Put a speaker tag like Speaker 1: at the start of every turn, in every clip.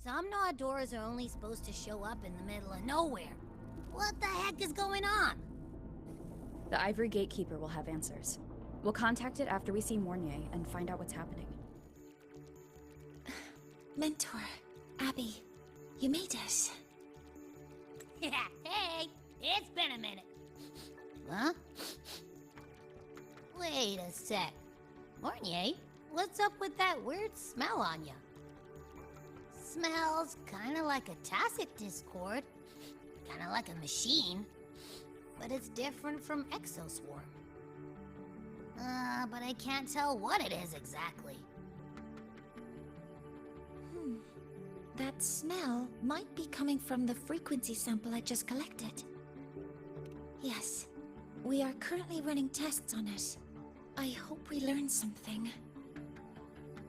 Speaker 1: Some doors are only supposed to show up in the middle of nowhere. What the heck is going on?
Speaker 2: The Ivory Gatekeeper will have answers. We'll contact it after we see Mornier and find out what's happening.
Speaker 3: Mentor, Abby, you made it.
Speaker 1: Hey, it's been a minute. Huh? Wait a sec. Mornier, what's up with that weird smell on you? Smells kinda like a tacit discord. Kinda like a machine. But it's different from Exoswarm. But I can't tell what it is exactly.
Speaker 3: That smell might be coming from the frequency sample I just collected. Yes, we are currently running tests on it. I hope we learn something.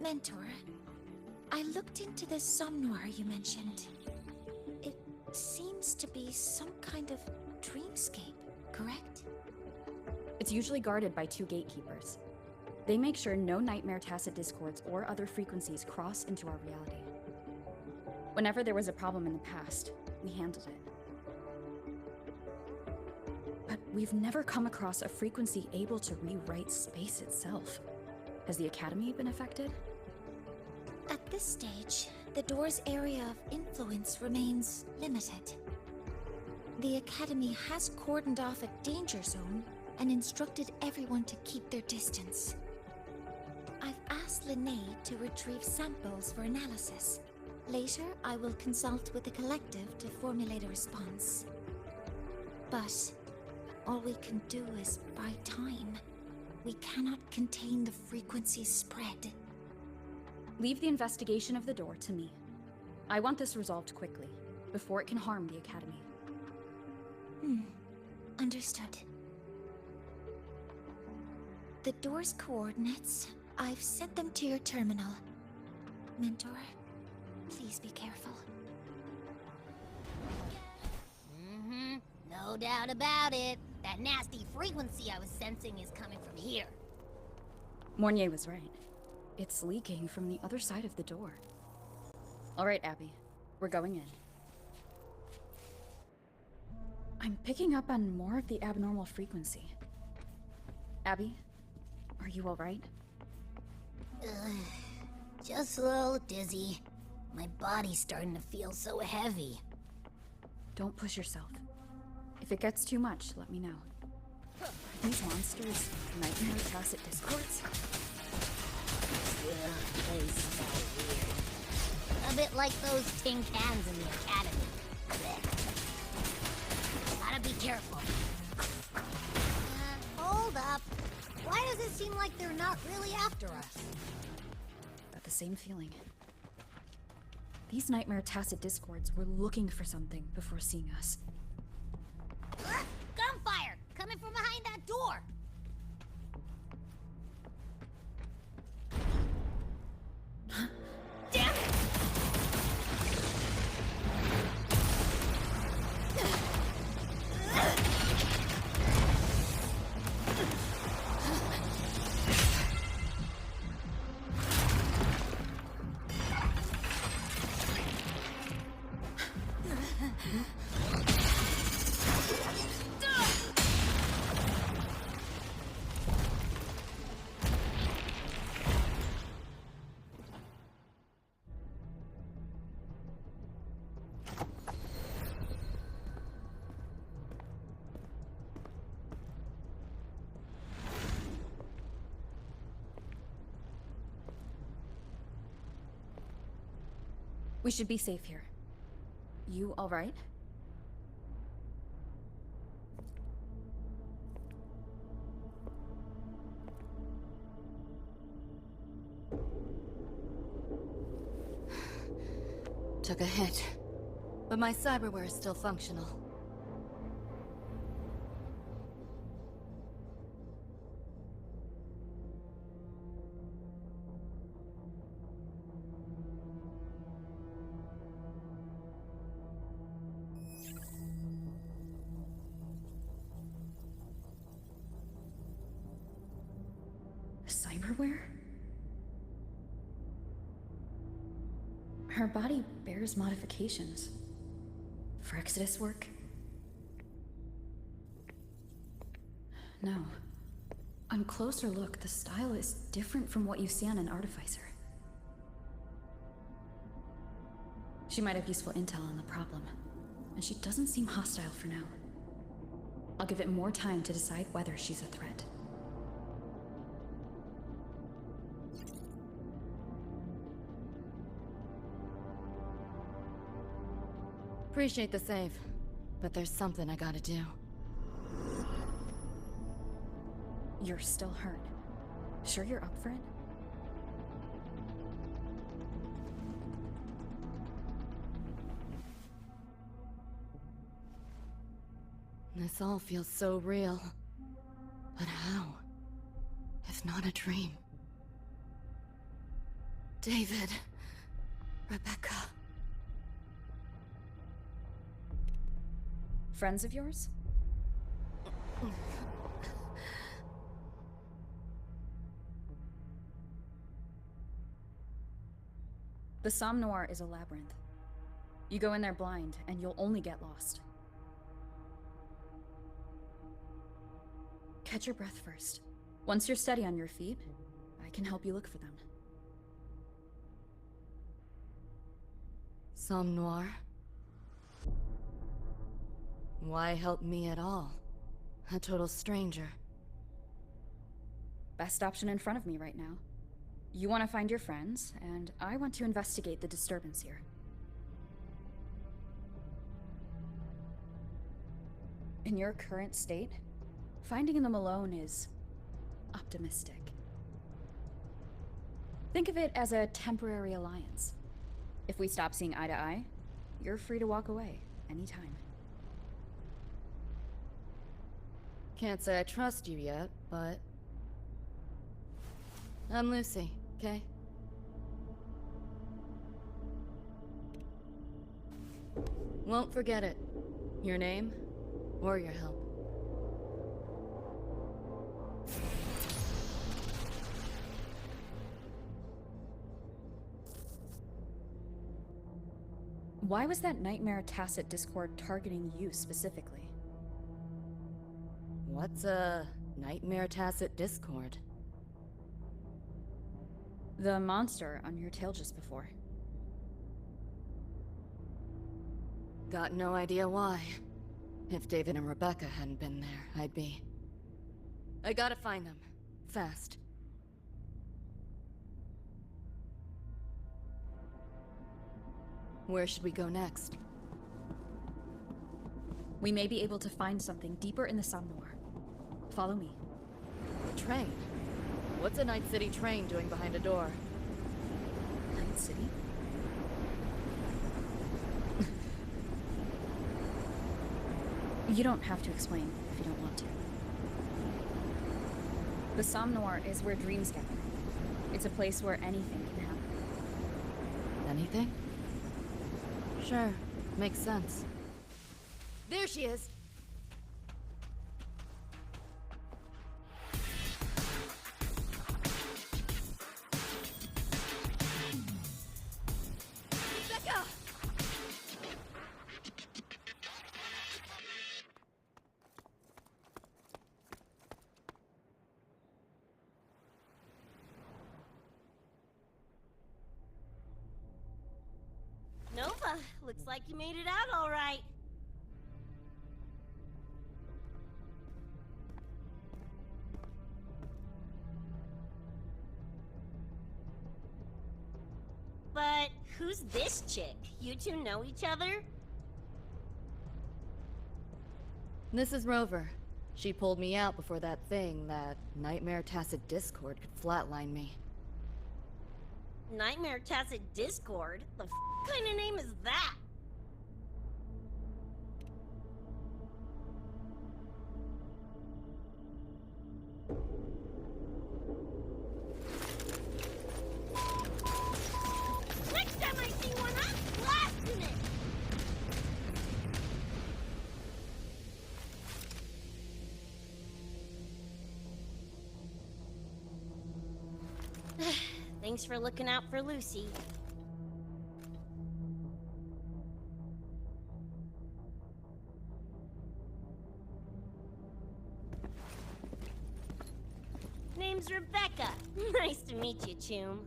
Speaker 3: Mentor, I looked into the somnoir you mentioned. It seems to be some kind of dreamscape, correct?
Speaker 2: It's usually guarded by 2 gatekeepers. They make sure no nightmare tacit discords or other frequencies cross into our reality. Whenever there was a problem in the past, we handled it. But we've never come across a frequency able to rewrite space itself. Has the Academy been affected?
Speaker 3: At this stage, the door's area of influence remains limited. The Academy has cordoned off a danger zone and instructed everyone to keep their distance. I've asked Linnae to retrieve samples for analysis. Later, I will consult with the collective to formulate a response. But all we can do is buy time. We cannot contain the frequency spread.
Speaker 2: Leave the investigation of the door to me. I want this resolved quickly, before it can harm the Academy.
Speaker 3: Understood. The door's coordinates, I've sent them to your terminal. Mentor, please be careful.
Speaker 1: No doubt about it. That nasty frequency I was sensing is coming from here.
Speaker 2: Mornier was right. It's leaking from the other side of the door. All right, Abby. We're going in. I'm picking up on more of the abnormal frequency. Abby, are you all right?
Speaker 1: Just a little dizzy. My body's starting to feel so heavy.
Speaker 2: Don't push yourself. If it gets too much, let me know. Are these monsters nightmare tacit discords?
Speaker 1: They smell weird. A bit like those tin cans in the Academy. Gotta be careful. Hold up. Why does it seem like they're not really after us?
Speaker 2: Got the same feeling. These nightmare tacit discords were looking for something before seeing us.
Speaker 1: Gunfire! Coming from behind that door! Damn it!
Speaker 2: We should be safe here. You all right?
Speaker 4: Took a hit, but my cyberware is still functional.
Speaker 2: Cyberware? Her body bears modifications. For Exodus work? No. On closer look, the style is different from what you see on an artificer. She might have useful intel on the problem, and she doesn't seem hostile for now. I'll give it more time to decide whether she's a threat.
Speaker 4: Appreciate the save, but there's something I gotta do.
Speaker 2: You're still hurt. Sure you're up for it?
Speaker 4: This all feels so real. But how? If not a dream? David. Rebecca.
Speaker 2: Friends of yours? The Somme Noir is a labyrinth. You go in there blind, and you'll only get lost. Catch your breath first. Once you're steady on your feet, I can help you look for them.
Speaker 4: Somme Noir? Why help me at all? A total stranger.
Speaker 2: Best option in front of me right now. You want to find your friends, and I want to investigate the disturbance here. In your current state, finding them alone is optimistic. Think of it as a temporary alliance. If we stop seeing eye to eye, you're free to walk away anytime.
Speaker 4: Can't say I trust you yet, but... I'm Lucy, okay? Won't forget it. Your name, or your help.
Speaker 2: Why was that nightmare Tacit Discord targeting you specifically?
Speaker 4: What's a nightmare Tacit Discord?
Speaker 2: The monster on your tail just before.
Speaker 4: Got no idea why. If David and Rebecca hadn't been there, I'd be... I gotta find them. Fast. Where should we go next?
Speaker 2: We may be able to find something deeper in the Somme Noir. Follow me.
Speaker 4: The train? What's a Night City train doing behind a door?
Speaker 2: Night City? You don't have to explain if you don't want to. The Somme Noir is where dreams gather. It's a place where anything can happen.
Speaker 4: Anything? Sure, makes sense. There she is! Rebecca!
Speaker 1: Nova, looks like you made it out all right. But who's this chick? You two know each other?
Speaker 4: This is Rover. She pulled me out before that thing, that Nightmare Tacit Discord, could flatline me.
Speaker 1: Nightmare Tacit Discord? The kind of name is that? Next time I see one, I'm blasting it! Thanks for looking out for Lucy.
Speaker 5: name's Rebecca. Nice to meet you, Choom.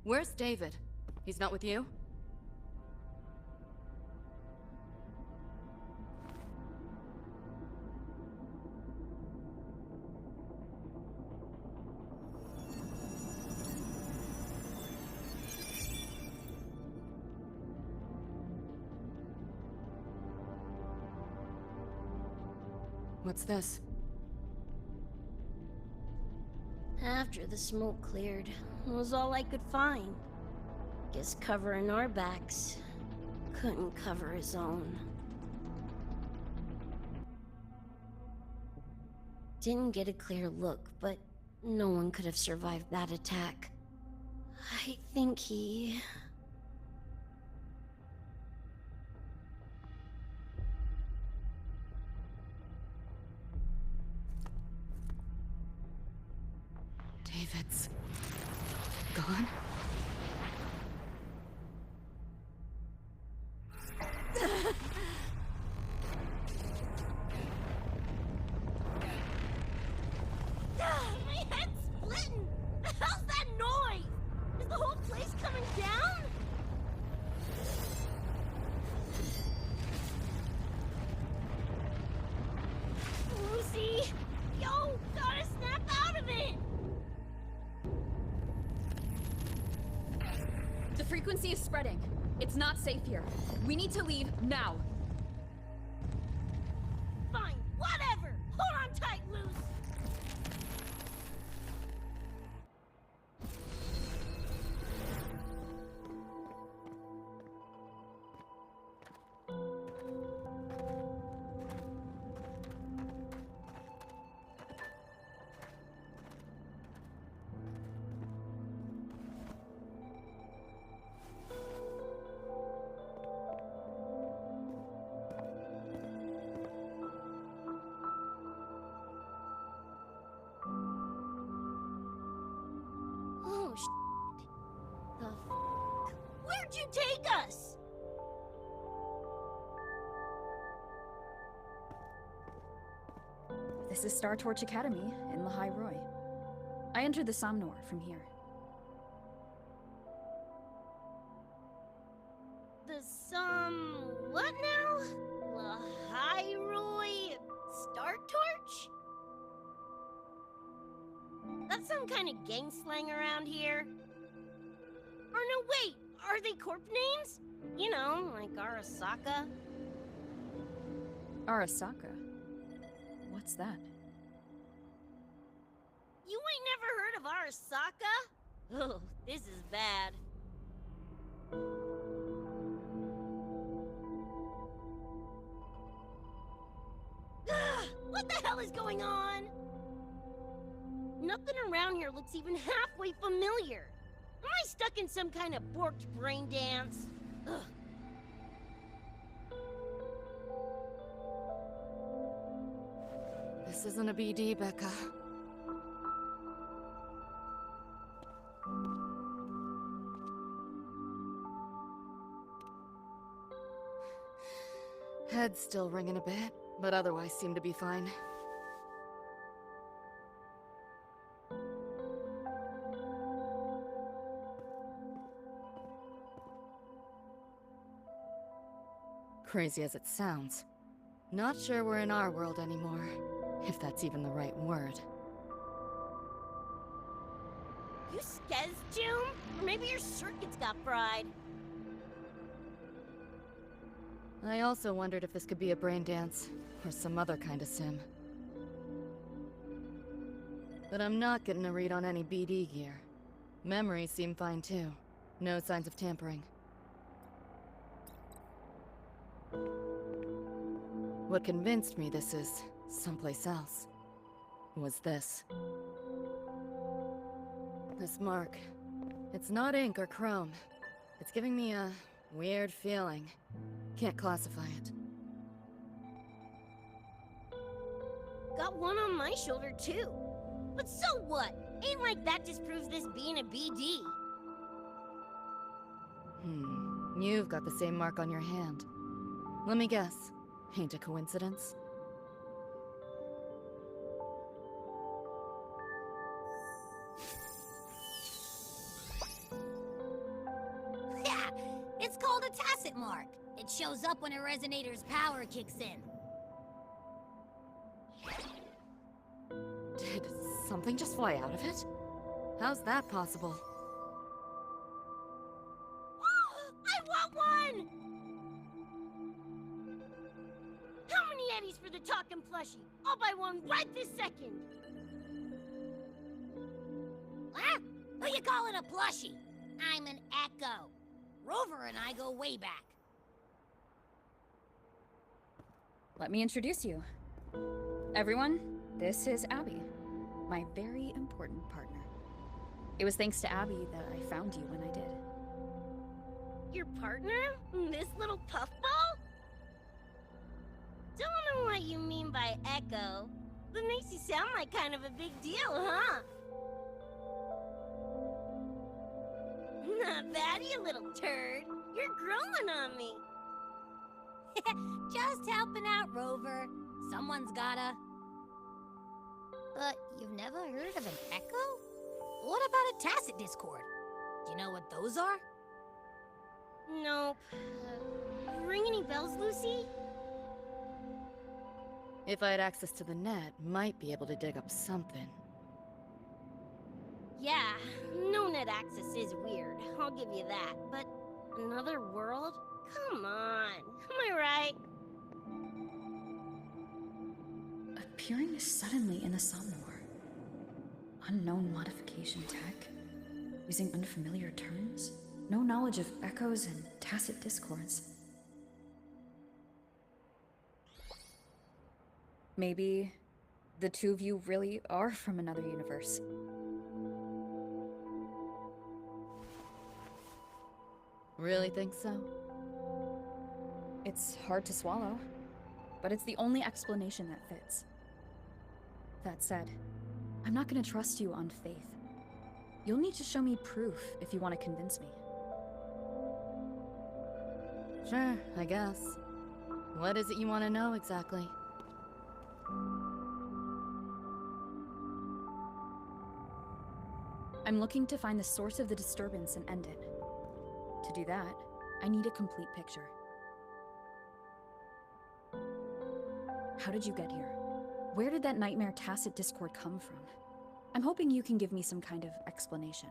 Speaker 4: Where's David? He's not with you? What's this?
Speaker 5: After the smoke cleared, it was all I could find. Guess covering our backs couldn't cover his own. Didn't get a clear look, but no one could have survived that attack. I think he...
Speaker 4: David's... gone?
Speaker 5: My head's splitting! How's that noise? Is the whole place coming down? Lucy! Yo, gotta snap out of it!
Speaker 2: The frequency is spreading. It's not safe here. We need to leave now.
Speaker 5: Fine, whatever! Hold on tight, Luce! Oh, the f***? Where'd you take us?
Speaker 2: This is Star Torch Academy in Lahal-Roi. I entered the Somnor from here.
Speaker 5: What now? Lahal-Roi Star Torch? That's some kind of gang slang around here. Or no, wait, are they corp names? You know, like Arasaka.
Speaker 2: Arasaka? What's that?
Speaker 5: You ain't never heard of Arasaka? Oh, this is bad. What the hell is going on? Nothing around here looks even halfway familiar. Am I stuck in some kind of borked brain dance? Ugh.
Speaker 4: This isn't a BD, Becca. Head's still ringing a bit, but otherwise seem to be fine. Crazy as it sounds, not sure we're in our world anymore, if that's even the right word.
Speaker 5: You skez, June? Or maybe your circuits got fried.
Speaker 4: I also wondered if this could be a brain dance, or some other kind of sim. But I'm not getting a read on any BD gear. Memories seem fine too. No signs of tampering. What convinced me this is someplace else was this. This mark. It's not ink or chrome. It's giving me a weird feeling. Can't classify it.
Speaker 5: Got one on my shoulder too. But so what? Ain't like that disproves this being a BD.
Speaker 4: You've got the same mark on your hand. Let me guess. Ain't a coincidence?
Speaker 1: Yeah, it's called a tacit mark. It shows up when a resonator's power kicks in.
Speaker 4: Did something just fly out of it? How's that possible?
Speaker 5: I want one! How many eddies for the talking plushie? I'll buy one right this second!
Speaker 1: Huh? Who you calling a plushie? I'm an Echo. Rover and I go way back.
Speaker 2: Let me introduce you. Everyone, this is Abby, my very important partner. It was thanks to Abby that I found you when I did.
Speaker 5: Your partner? This little puffball? Don't know what you mean by Echo. That makes you sound like kind of a big deal, huh? Not bad, you little turd. You're growing on me.
Speaker 1: Just helping out, Rover. Someone's gotta. But you've never heard of an Echo? What about a tacit discord? Do you know what those are?
Speaker 5: Nope. Ring any bells, Lucy?
Speaker 4: If I had access to the net, might be able to dig up something.
Speaker 5: Yeah, no net access is weird. I'll give you that. But another world? Come on. Am I right?
Speaker 2: Appearing suddenly in the Somnor. Unknown modification tech. Using unfamiliar terms. No knowledge of echoes and tacit discords. Maybe the two of you really are from another universe.
Speaker 4: Really think so?
Speaker 2: It's hard to swallow, but it's the only explanation that fits. That said, I'm not gonna trust you on faith. You'll need to show me proof if you want to convince me.
Speaker 4: Sure, I guess. What is it you want to know exactly?
Speaker 2: I'm looking to find the source of the disturbance and end it. To do that, I need a complete picture. How did you get here? Where did that nightmare tacit discord come from? I'm hoping you can give me some kind of explanation.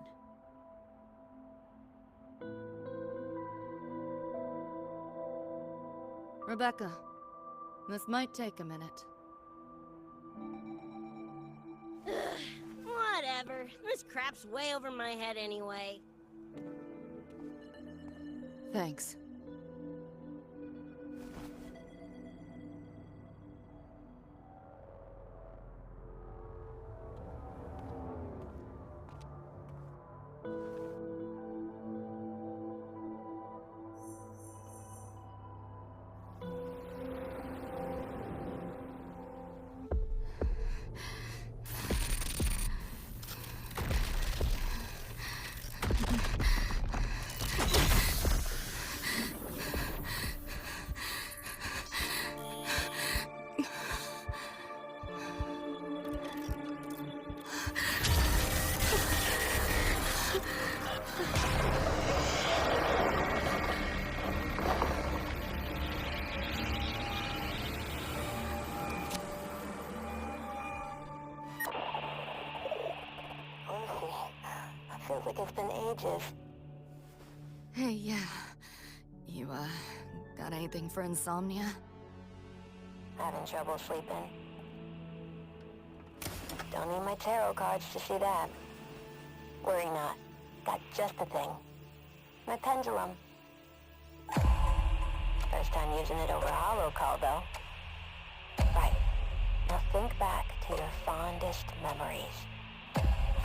Speaker 4: Rebecca, this might take a minute.
Speaker 5: Whatever. This crap's way over my head anyway.
Speaker 4: Thanks.
Speaker 6: Feels like it's been ages.
Speaker 4: Hey, yeah. You, got anything for insomnia?
Speaker 6: Having trouble sleeping. Don't need my tarot cards to see that. Worry not. Got just the thing. My pendulum. First time using it over holocall, though. Right. Now think back to your fondest memories.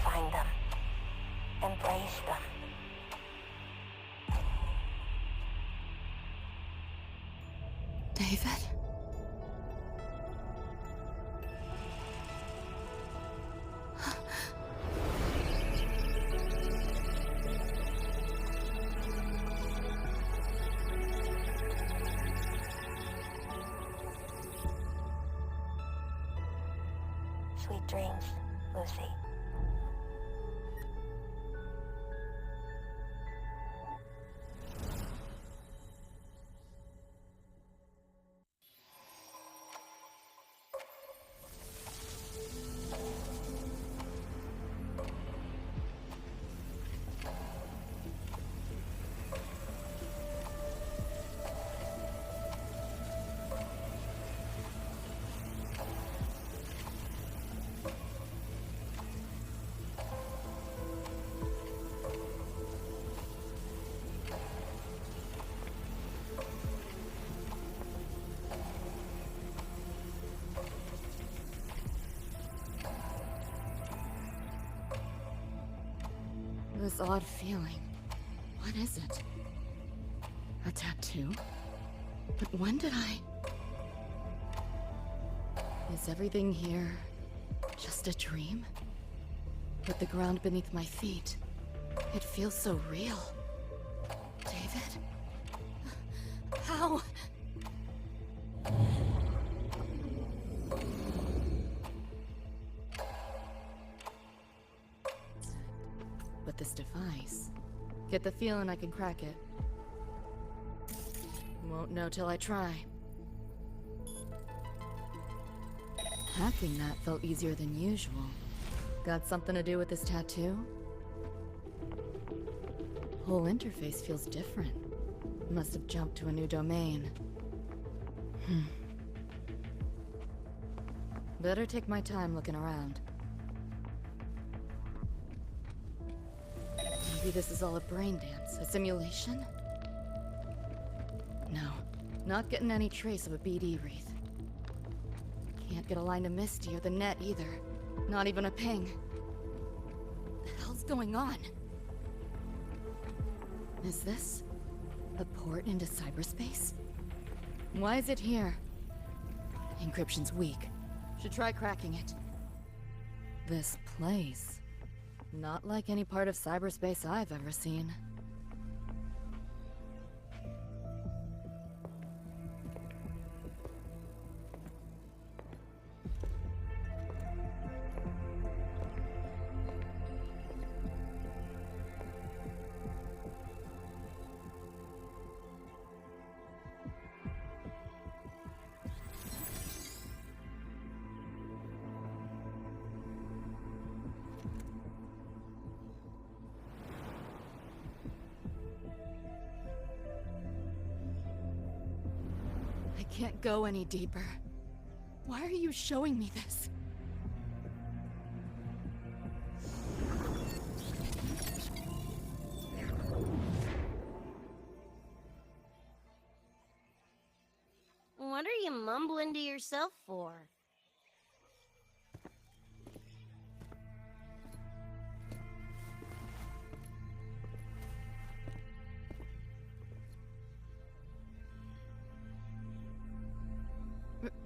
Speaker 6: Find them. Embrace them.
Speaker 4: David?
Speaker 6: Sweet dreams, Lucy.
Speaker 4: This odd feeling. What is it? A tattoo? But when did I... Is everything here just a dream? With the ground beneath my feet, it feels so real. David? How? But this device... Get the feeling I can crack it. Won't know till I try. Hacking that felt easier than usual. Got something to do with this tattoo? Whole interface feels different. Must have jumped to a new domain. Better take my time looking around. Maybe this is all a brain dance, a simulation? No, not getting any trace of a BD wreath. Can't get a line to Misty or the net either. Not even a ping. What the hell's going on? Is this a port into cyberspace? Why is it here? Encryption's weak. Should try cracking it. This place. Not like any part of cyberspace I've ever seen. I can't go any deeper. Why are you showing me this?
Speaker 5: What are you mumbling to yourself for?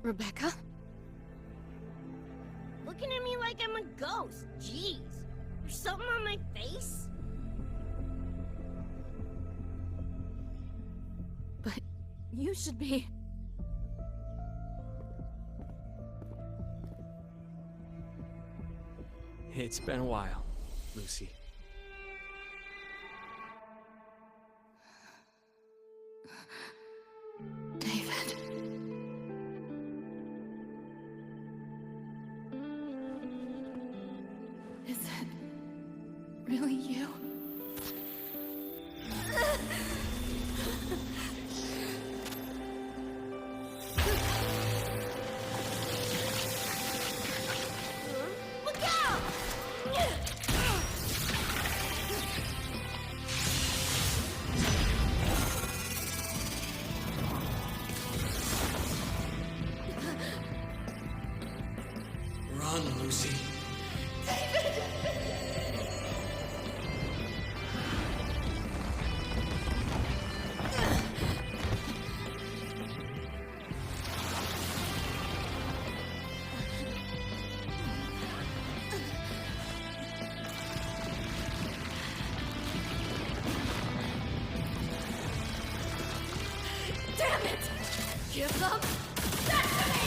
Speaker 4: Rebecca?
Speaker 5: Looking at me like I'm a ghost. Jeez. There's something on my face?
Speaker 4: But you should be...
Speaker 7: It's been a while, Lucy.
Speaker 4: David. Is it really you?
Speaker 5: Look out!
Speaker 7: Run, Lucy.
Speaker 4: Damn it! Give them back to me!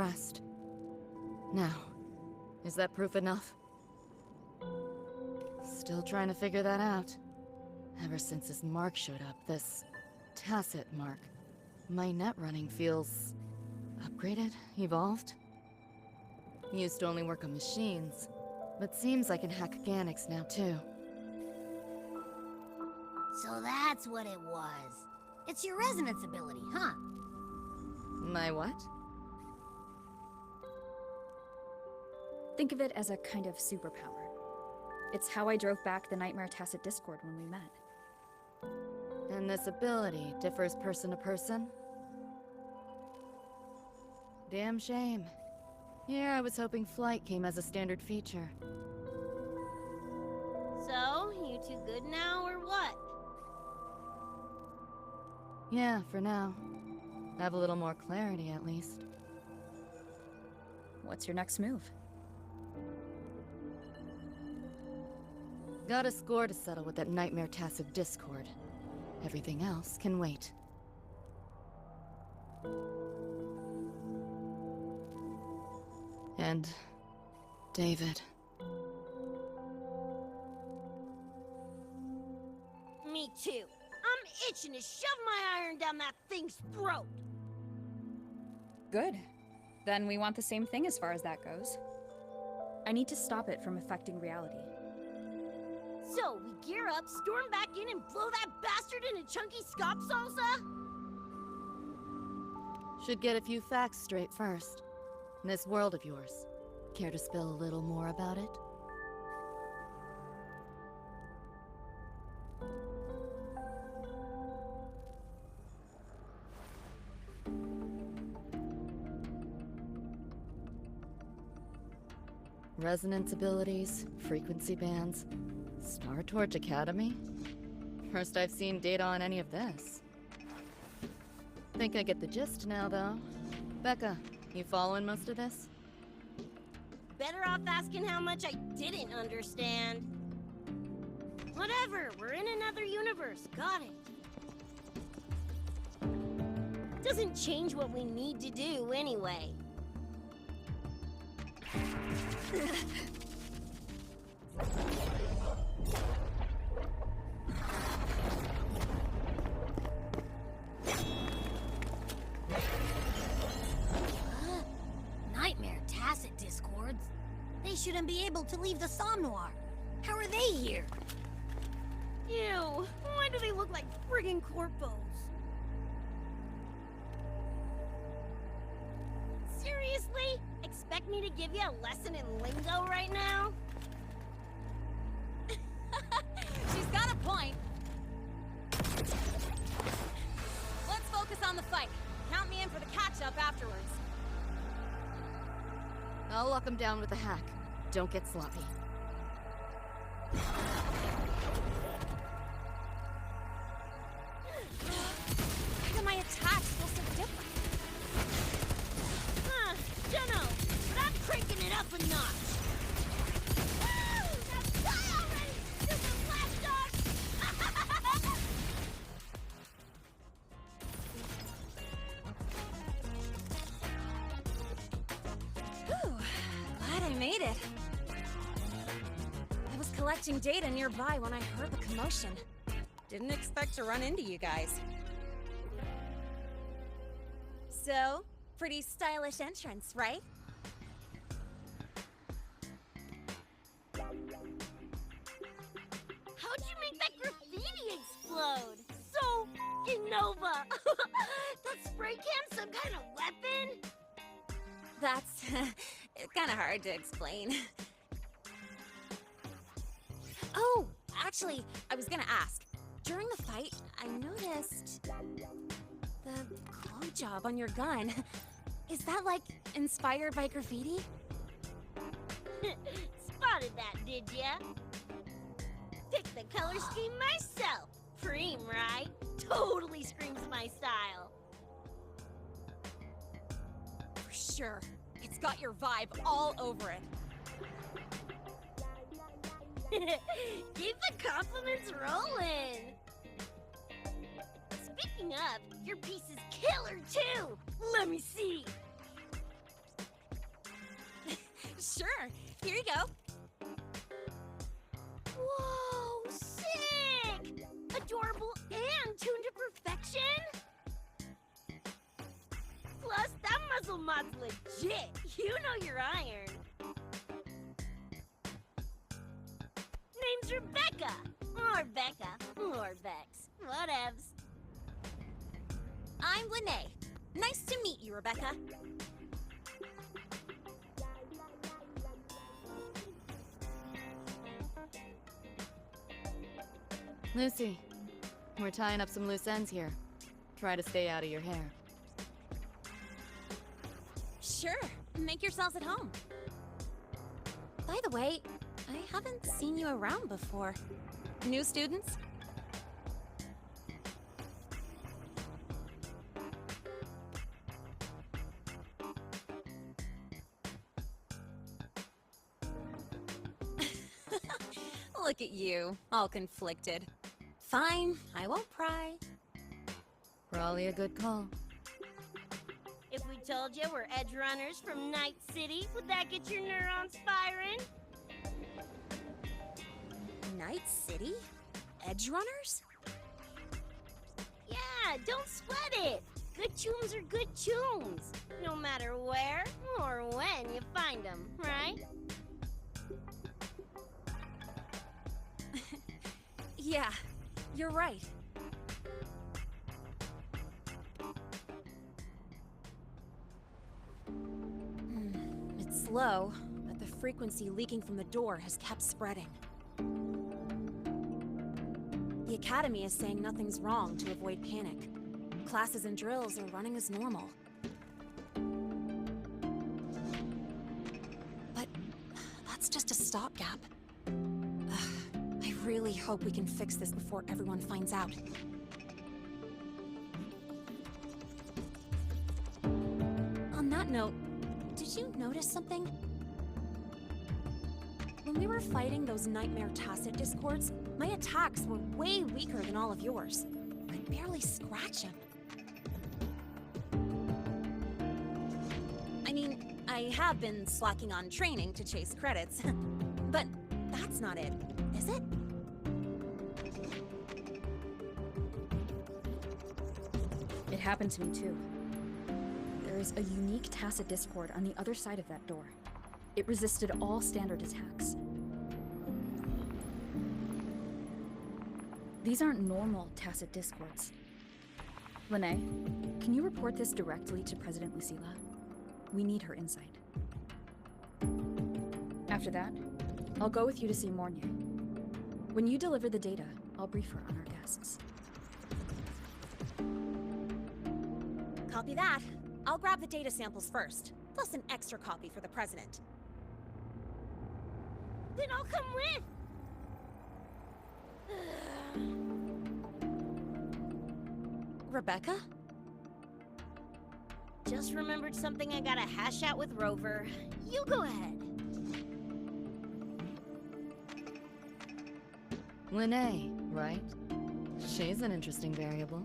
Speaker 4: rest. Now, is that proof enough? Still trying to figure that out. Ever since this mark showed up, this tacit mark, my net running feels upgraded, evolved. Used to only work on machines, but seems I can hack organics now too.
Speaker 1: So that's what it was. It's your resonance ability, huh?
Speaker 4: My what?
Speaker 2: Think of it as a kind of superpower. It's how I drove back the Nightmare Tacit Discord when we met.
Speaker 4: And this ability differs person to person? Damn shame. Here I was hoping flight came as a standard feature.
Speaker 5: So, you two good now, or what?
Speaker 4: Yeah, for now. Have a little more clarity, at least.
Speaker 2: What's your next move?
Speaker 4: Got a score to settle with that Nightmare Tacit Discord. Everything else can wait. And David.
Speaker 5: Me too. I'm itching to shove my iron down that thing's throat.
Speaker 2: Good. Then we want the same thing as far as that goes. I need to stop it from affecting reality.
Speaker 5: So, we gear up, storm back in, and blow that bastard into chunky scop salsa?
Speaker 4: Should get a few facts straight first. This world of yours. Care to spill a little more about it? Resonance abilities, frequency bands, Star Torch Academy? First I've seen data on any of this. Think I get the gist now, though. Becca, you following most of this?
Speaker 5: Better off asking how much I didn't understand. Whatever, we're in another universe, got it. Doesn't change what we need to do, anyway.
Speaker 1: Nightmare Tacit Discords? They shouldn't be able to leave the Somnoir. How are they here?
Speaker 5: Ew, why do they look like friggin' corpos? Seriously? Expect me to give you a lesson in lingo right now?
Speaker 8: She's got a point. Let's focus on the fight. Count me in for the catch-up afterwards.
Speaker 4: I'll lock him down with a hack. Don't get sloppy.
Speaker 8: Why do my attacks feel so different?
Speaker 5: Dunno, but I'm cranking it up a notch. Woo! Now die already, stupid lapdog!
Speaker 8: Whew, glad I made it. I was collecting data nearby when I heard the commotion. Didn't expect to run into you guys. So, pretty stylish entrance, right?
Speaker 5: How'd you make that graffiti explode? So f***ing Nova! That spray can some kind of weapon?
Speaker 8: That's it's kind of hard to explain. Oh, actually, I was gonna ask. During the fight, I noticed the glow job on your gun. Is that, like, inspired by graffiti?
Speaker 5: Spotted that, did ya? Picked the color scheme myself. Preem, right? Totally screams my style.
Speaker 8: For sure. It's got your vibe all over it.
Speaker 5: Keep the compliments rolling. Speaking of, your piece is killer too. Let me see.
Speaker 8: Sure, here you go.
Speaker 5: Whoa, sick! Adorable and tuned to perfection? Plus, that muzzle mod's legit. You know your iron. Name's Rebecca. Or Becca. Or Vex. Whatevs.
Speaker 8: I'm Lene. Nice to meet you, Rebecca.
Speaker 4: Lucy, we're tying up some loose ends here. Try to stay out of your hair.
Speaker 8: Sure, make yourselves at home. By the way, I haven't seen you around before. New students? Look at you, all conflicted. Fine, I won't pry.
Speaker 4: Probably a good call.
Speaker 5: If we told you we're edge runners from Night City, would that get your neurons firing?
Speaker 8: Night City? Edge runners?
Speaker 5: Yeah, don't sweat it. Good tunes are good tunes, no matter where or when you find them, right?
Speaker 8: Yeah, you're right. It's slow, but the frequency leaking from the door has kept spreading. The Academy is saying nothing's wrong to avoid panic. Classes and drills are running as normal. But that's just a stopgap. I really hope we can fix this before everyone finds out. On that note, did you notice something? When we were fighting those nightmare tacit discords, my attacks were way weaker than all of yours. I could barely scratch him. I mean, I have been slacking on training to chase credits, but that's not it, is it?
Speaker 2: It happened to me too. There is a unique tacit discord on the other side of that door. It resisted all standard attacks. These aren't normal tacit discords. Lene, can you report this directly to President Lucilla? We need her insight. After that, I'll go with you to see Mornier. When you deliver the data, I'll brief her on our guests.
Speaker 8: Copy that. I'll grab the data samples first, plus an extra copy for the President.
Speaker 5: Then I'll come with!
Speaker 8: Rebecca?
Speaker 5: Just remembered something I gotta hash out with Rover. You go ahead.
Speaker 4: Lene, right? She's an interesting variable.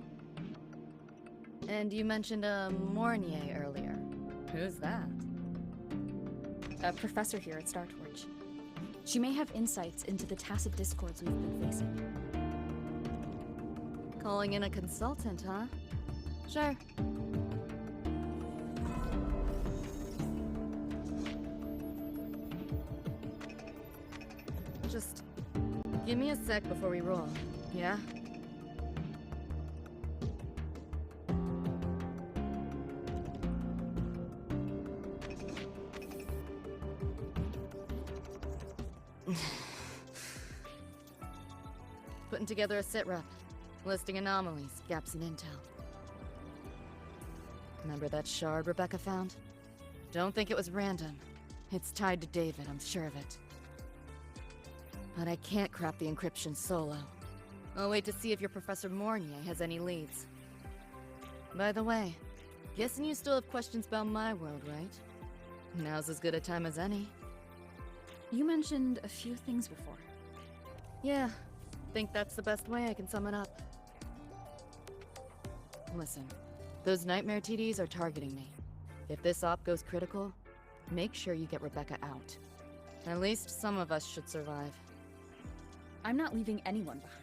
Speaker 4: And you mentioned a Mornier earlier. Who's that?
Speaker 2: A professor here at StarTorch. She may have insights into the tacit discords we've been facing.
Speaker 4: Calling in a consultant, huh? Sure. Just give me a sec before we roll, yeah? Putting together a sit rep, listing anomalies, gaps in intel. Remember that shard Rebecca found? Don't think it was random. It's tied to David, I'm sure of it. But I can't crack the encryption solo. I'll wait to see if your Professor Mornier has any leads. By the way, guessing you still have questions about my world, right? Now's as good a time as any.
Speaker 2: You mentioned a few things before.
Speaker 4: Yeah, think that's the best way I can sum it up. Listen, those nightmare TDs are targeting me. If this op goes critical, Make sure you get Rebecca out. At least some of us should survive.
Speaker 2: I'm not leaving anyone behind.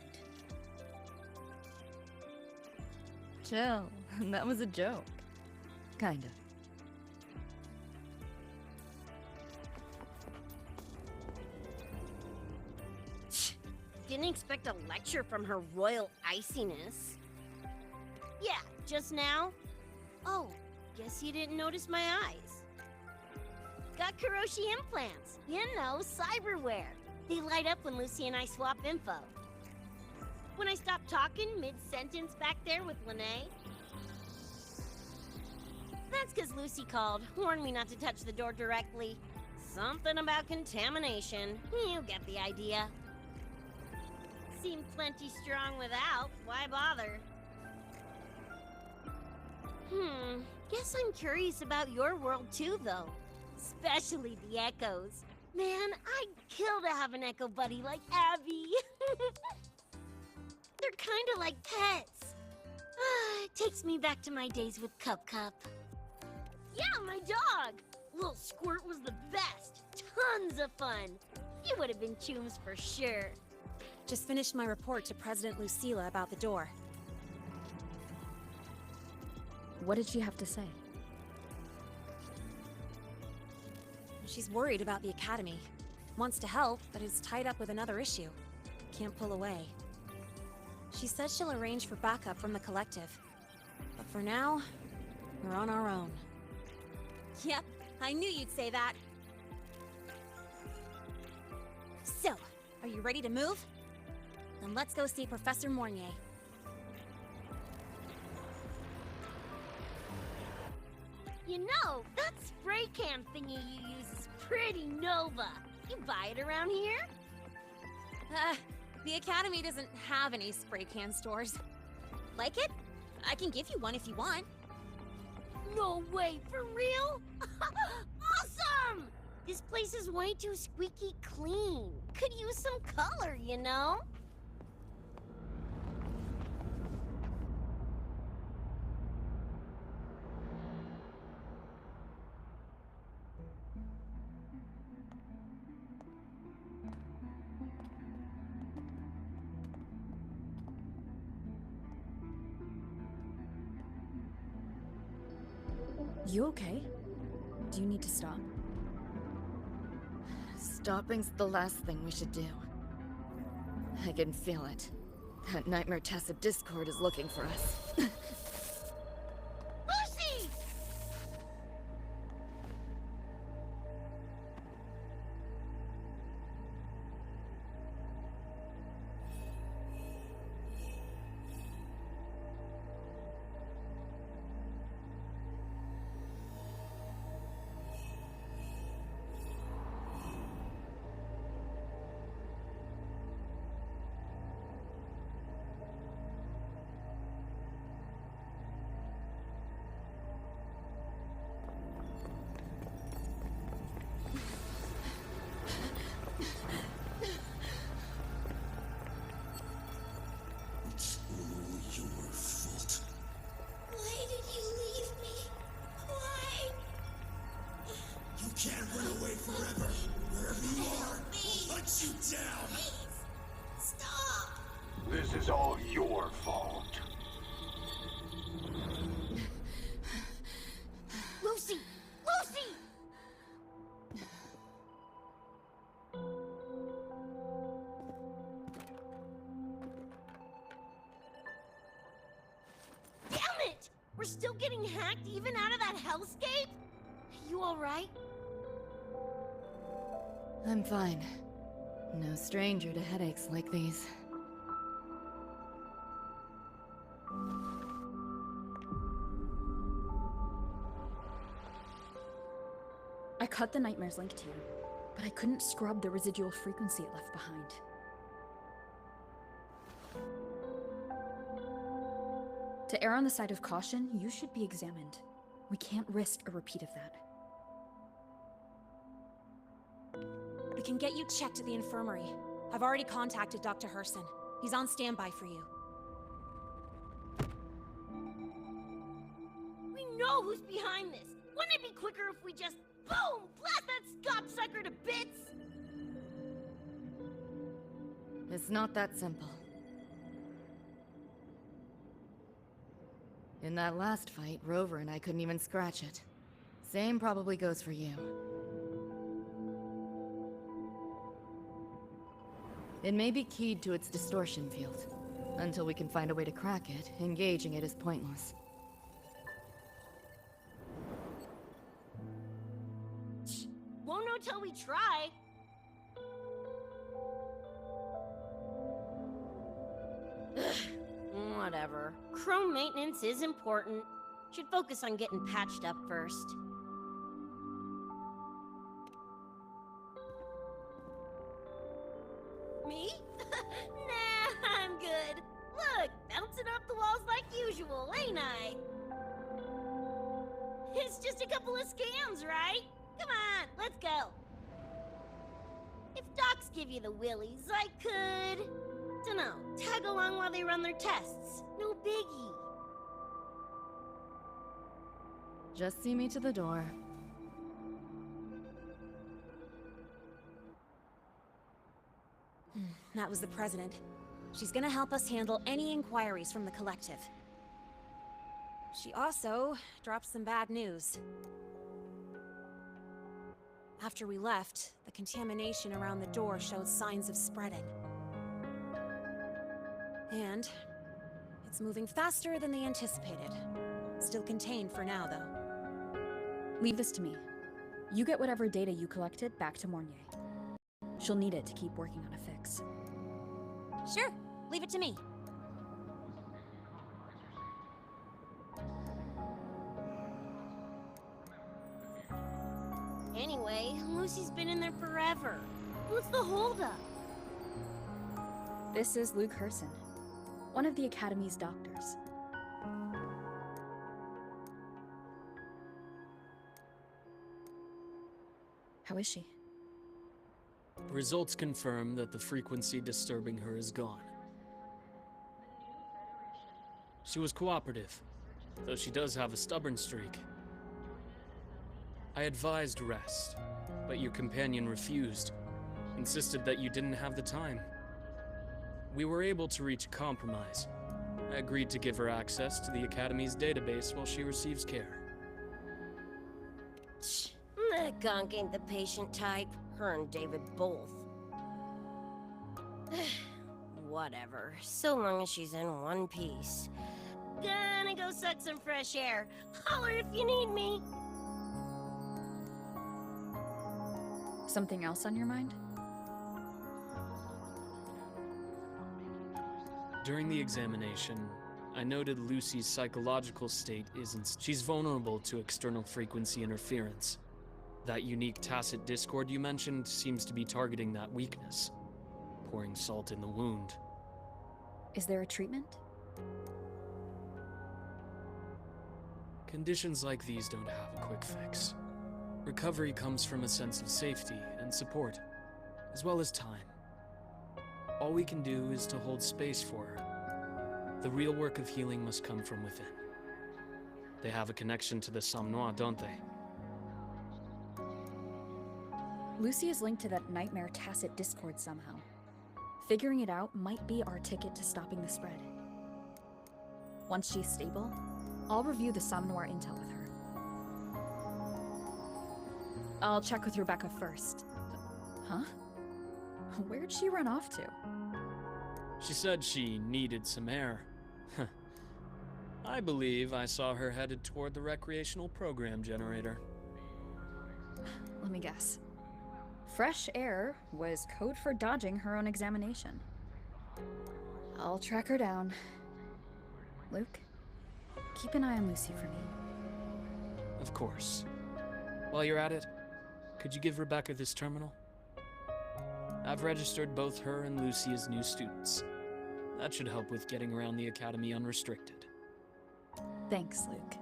Speaker 4: Chill. That was a joke. Kinda.
Speaker 5: Didn't expect a lecture from her royal iciness. Yeah, just now? Oh, guess you didn't notice my eyes. Got Kuroshi implants. You know, cyberware. They light up when Lucy and I swap info. When I stop talking mid-sentence back there with Lene. That's because Lucy called, warned me not to touch the door directly. Something about contamination. You get the idea. Seemed plenty strong without. Why bother? Guess I'm curious about your world too, though. Especially the echoes. Man, I'd kill to have an echo buddy like Abby. They're kinda like pets. It takes me back to my days with Cup. Yeah, my dog! Little Squirt was the best. Tons of fun. You would have been chooms for sure.
Speaker 8: Just finished my report to President Lucilla about the door.
Speaker 2: What did she have to say?
Speaker 8: She's worried about the Academy. Wants to help, but is tied up with another issue. Can't pull away. She says she'll arrange for backup from the collective. But for now, we're on our own. Yep, I knew you'd say that. So, are you ready to move? Then let's go see Professor Mornier.
Speaker 5: You know, that spray can thingy you use is pretty Nova. You buy it around here?
Speaker 8: The Academy doesn't have any spray can stores. Like it? I can give you one if you want.
Speaker 5: No way, for real? Awesome! This place is way too squeaky clean. Could use some color, you know?
Speaker 2: You okay? Do you need to stop?
Speaker 4: Stopping's the last thing we should do. I can feel it. That Nightmare Tacit Discord is looking for us.
Speaker 5: Lucy!
Speaker 7: Can't run away forever. Wherever you are, I'll hunt you down.
Speaker 3: Please, stop!
Speaker 9: This is all your fault.
Speaker 5: Lucy! Lucy! Damn it! We're still getting hacked even out of that hellscape? You alright?
Speaker 4: I'm fine. No stranger to headaches like these.
Speaker 2: I cut the Nightmare's link to you, but I couldn't scrub the residual frequency it left behind. To err on the side of caution, you should be examined. We can't risk a repeat of that.
Speaker 8: We can get you checked at the infirmary. I've already contacted Dr. Herson. He's on standby for you.
Speaker 5: We know who's behind this. Wouldn't it be quicker if we just Boom! Blast that gobsucker to bits!
Speaker 4: It's not that simple. In that last fight, Rover and I couldn't even scratch it. Same probably goes for you. It may be keyed to its distortion field. Until we can find a way to crack it, engaging it is pointless.
Speaker 5: Won't know till we try. Whatever. Chrome maintenance is important. Should focus on getting patched up first. Me? Nah, I'm good. Look, bouncing off the walls like usual, ain't I? It's just a couple of scams, right? Come on, let's go. If docs give you the willies, I could... dunno, tag along while they run their tests. No biggie.
Speaker 4: Just see me to the door.
Speaker 8: That was the President. She's gonna help us handle any inquiries from the Collective. She also dropped some bad news. After we left, the contamination around the door showed signs of spreading. And it's moving faster than they anticipated. Still contained for now, though.
Speaker 2: Leave this to me. You get whatever data you collected back to Mornier. She'll need it to keep working on a fix.
Speaker 8: Sure, leave it to me.
Speaker 5: Anyway, Lucy's been in there forever. What's the holdup?
Speaker 2: This is Luke Herson, one of the Academy's doctors. How is she?
Speaker 10: Results confirm that the frequency disturbing her is gone. She was cooperative, though she does have a stubborn streak. I advised rest, but your companion refused, insisted that you didn't have the time. We were able to reach a compromise. I agreed to give her access to the Academy's database while she receives care.
Speaker 5: That gonk ain't the patient type. Her and David both. Whatever, so long as she's in one piece. Gonna go suck some fresh air. Holler if you need me.
Speaker 2: Something else on your mind?
Speaker 10: During the examination, I noted Lucy's psychological state isn't... She's vulnerable to external frequency interference. That unique tacit discord you mentioned seems to be targeting that weakness, pouring salt in the wound.
Speaker 2: Is there a treatment?
Speaker 10: Conditions like these don't have a quick fix. Recovery comes from a sense of safety and support, as well as time. All we can do is to hold space for her. The real work of healing must come from within. They have a connection to the Somnois, don't they?
Speaker 2: Lucy is linked to that nightmare tacit discord somehow. Figuring it out might be our ticket to stopping the spread. Once she's stable, I'll review the Somnoir intel with her. I'll check with Rebecca first. Huh? Where'd she run off to?
Speaker 10: She said she needed some air. I believe I saw her headed toward the recreational program generator.
Speaker 2: Let me guess. Fresh air was code for dodging her own examination. I'll track her down. Luke, keep an eye on Lucy for me.
Speaker 10: Of course. While you're at it, could you give Rebecca this terminal? I've registered both her and Lucy as new students. That should help with getting around the Academy unrestricted.
Speaker 2: Thanks, Luke.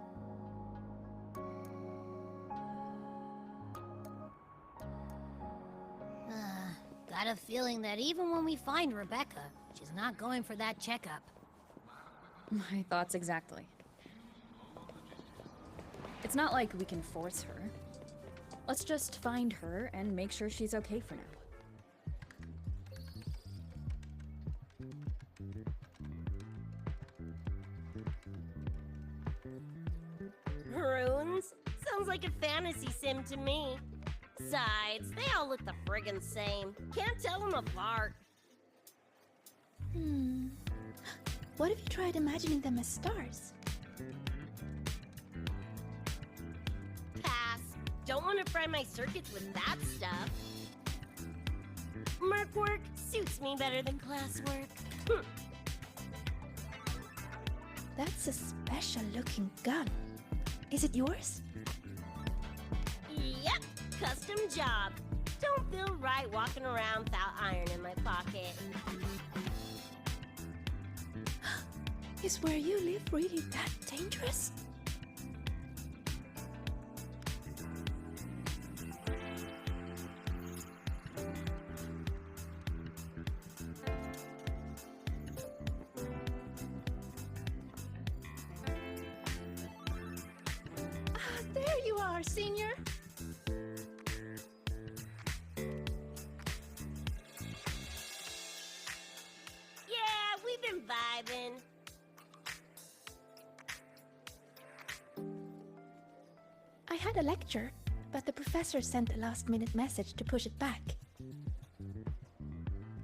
Speaker 1: Got a feeling that even when we find Rebecca, she's not going for that checkup.
Speaker 2: My thoughts exactly. It's not like we can force her. Let's just find her and make sure she's okay for now.
Speaker 5: Runes? Sounds like a fantasy sim to me. Besides, they all look the friggin' same. Can't tell them apart.
Speaker 3: What if you tried imagining them as stars?
Speaker 5: Pass. Don't want to fry my circuits with that stuff. Merc work suits me better than classwork.
Speaker 3: That's a special-looking gun. Is it yours?
Speaker 5: Yep, custom job. Don't feel right walking around without iron in my pocket.
Speaker 3: Is where you live really that dangerous? There you are, Senior.
Speaker 5: Yeah, we've been vibing.
Speaker 3: I had a lecture, but the professor sent a last-minute message to push it back.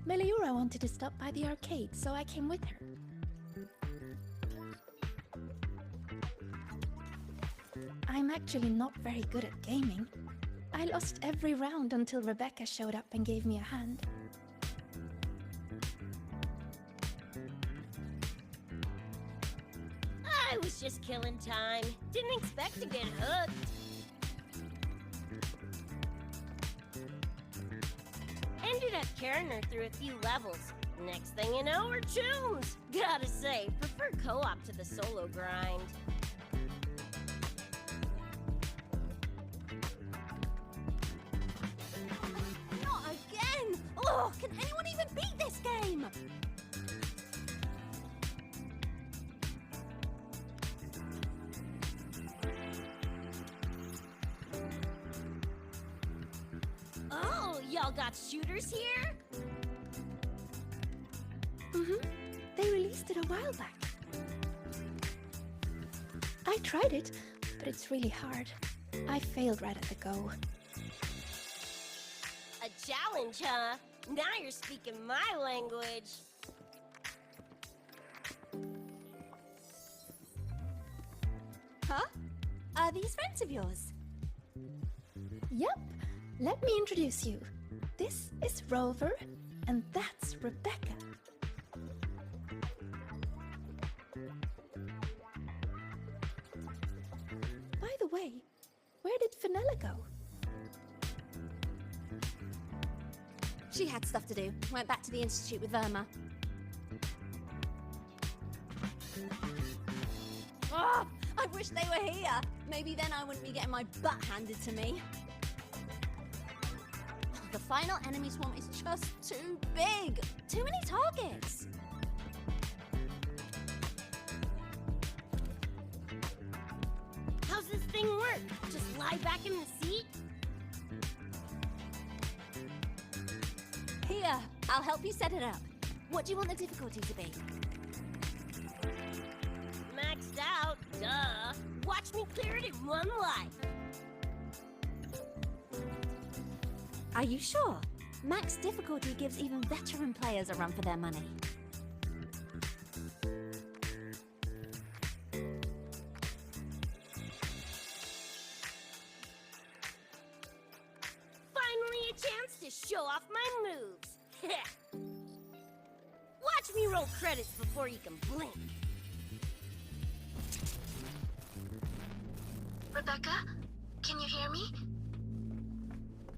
Speaker 3: Meliura wanted to stop by the arcade, so I came with her. I'm actually not very good at gaming. I lost every round until Rebecca showed up and gave me a hand.
Speaker 5: I was just killing time. Didn't expect to get hooked. Ended up carrying her through a few levels. Next thing you know, we're chums. Gotta say, prefer co-op to the solo grind.
Speaker 8: Not again! Oh, can anyone even beat this game?
Speaker 5: Oh, y'all got shooters here?
Speaker 3: They released it a while back. I tried it, but it's really hard. I failed right at the go.
Speaker 5: A challenge, huh? Now you're speaking my language.
Speaker 8: Huh? Are these friends of yours?
Speaker 3: Yep, let me introduce you. This is Rover, and that's Rebecca. By the way, where did Fenella go?
Speaker 8: She had stuff to do. Went back to the Institute with Verma. Oh, I wish they were here. Maybe then I wouldn't be getting my butt handed to me. The final enemy swarm is just too big. Too many targets.
Speaker 5: How's this thing work? Just lie back in the seat?
Speaker 8: Here, I'll help you set it up. What do you want the difficulty to be?
Speaker 5: Maxed out, duh. Watch me clear it in one life.
Speaker 8: Are you sure? Max difficulty gives even veteran players a run for their money.
Speaker 5: Finally a chance to show off my moves. Watch me roll credits before you can blink.
Speaker 3: Rebecca, can you hear me?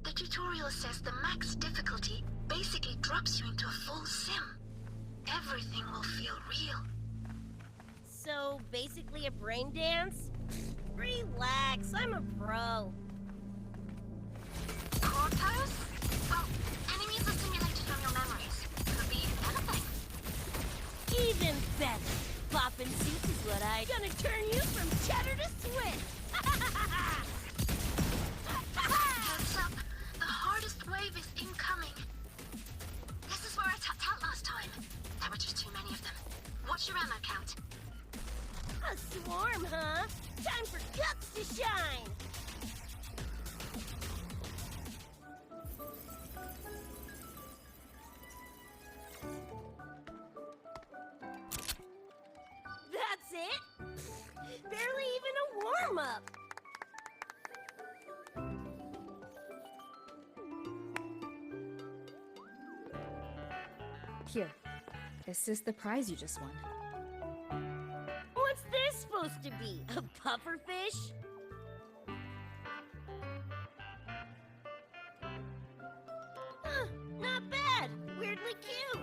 Speaker 3: The tutorial says the max difficulty basically drops you into a full sim. Everything will feel real.
Speaker 5: So, basically a brain dance? Relax, I'm a pro.
Speaker 3: Quarters? Oh, enemies are simulated from your memories. Could be anything.
Speaker 5: Even better. Poppin' suits is what I gonna turn you from cheddar to Swiss. warm, huh? Time for guts to shine! That's it? Barely even a warm-up!
Speaker 2: Here. This is the prize you just won.
Speaker 5: What's this supposed to be? A pufferfish? Huh, not bad. Weirdly cute.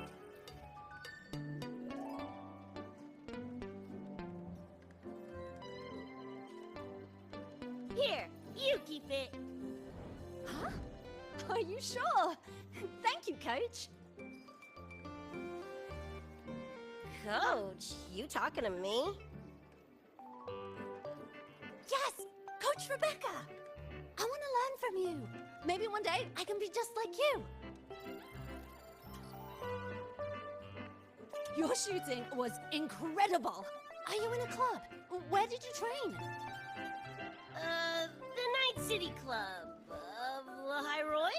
Speaker 5: Here, you keep it.
Speaker 8: Huh? Are you sure? Thank you, Coach.
Speaker 5: Coach, you talking to me?
Speaker 8: Yes! Coach Rebecca! I want to learn from you. Maybe one day I can be just like you. Your shooting was incredible. Are you in a club? Where did you train?
Speaker 5: The Night City Club of Lahal-Roi?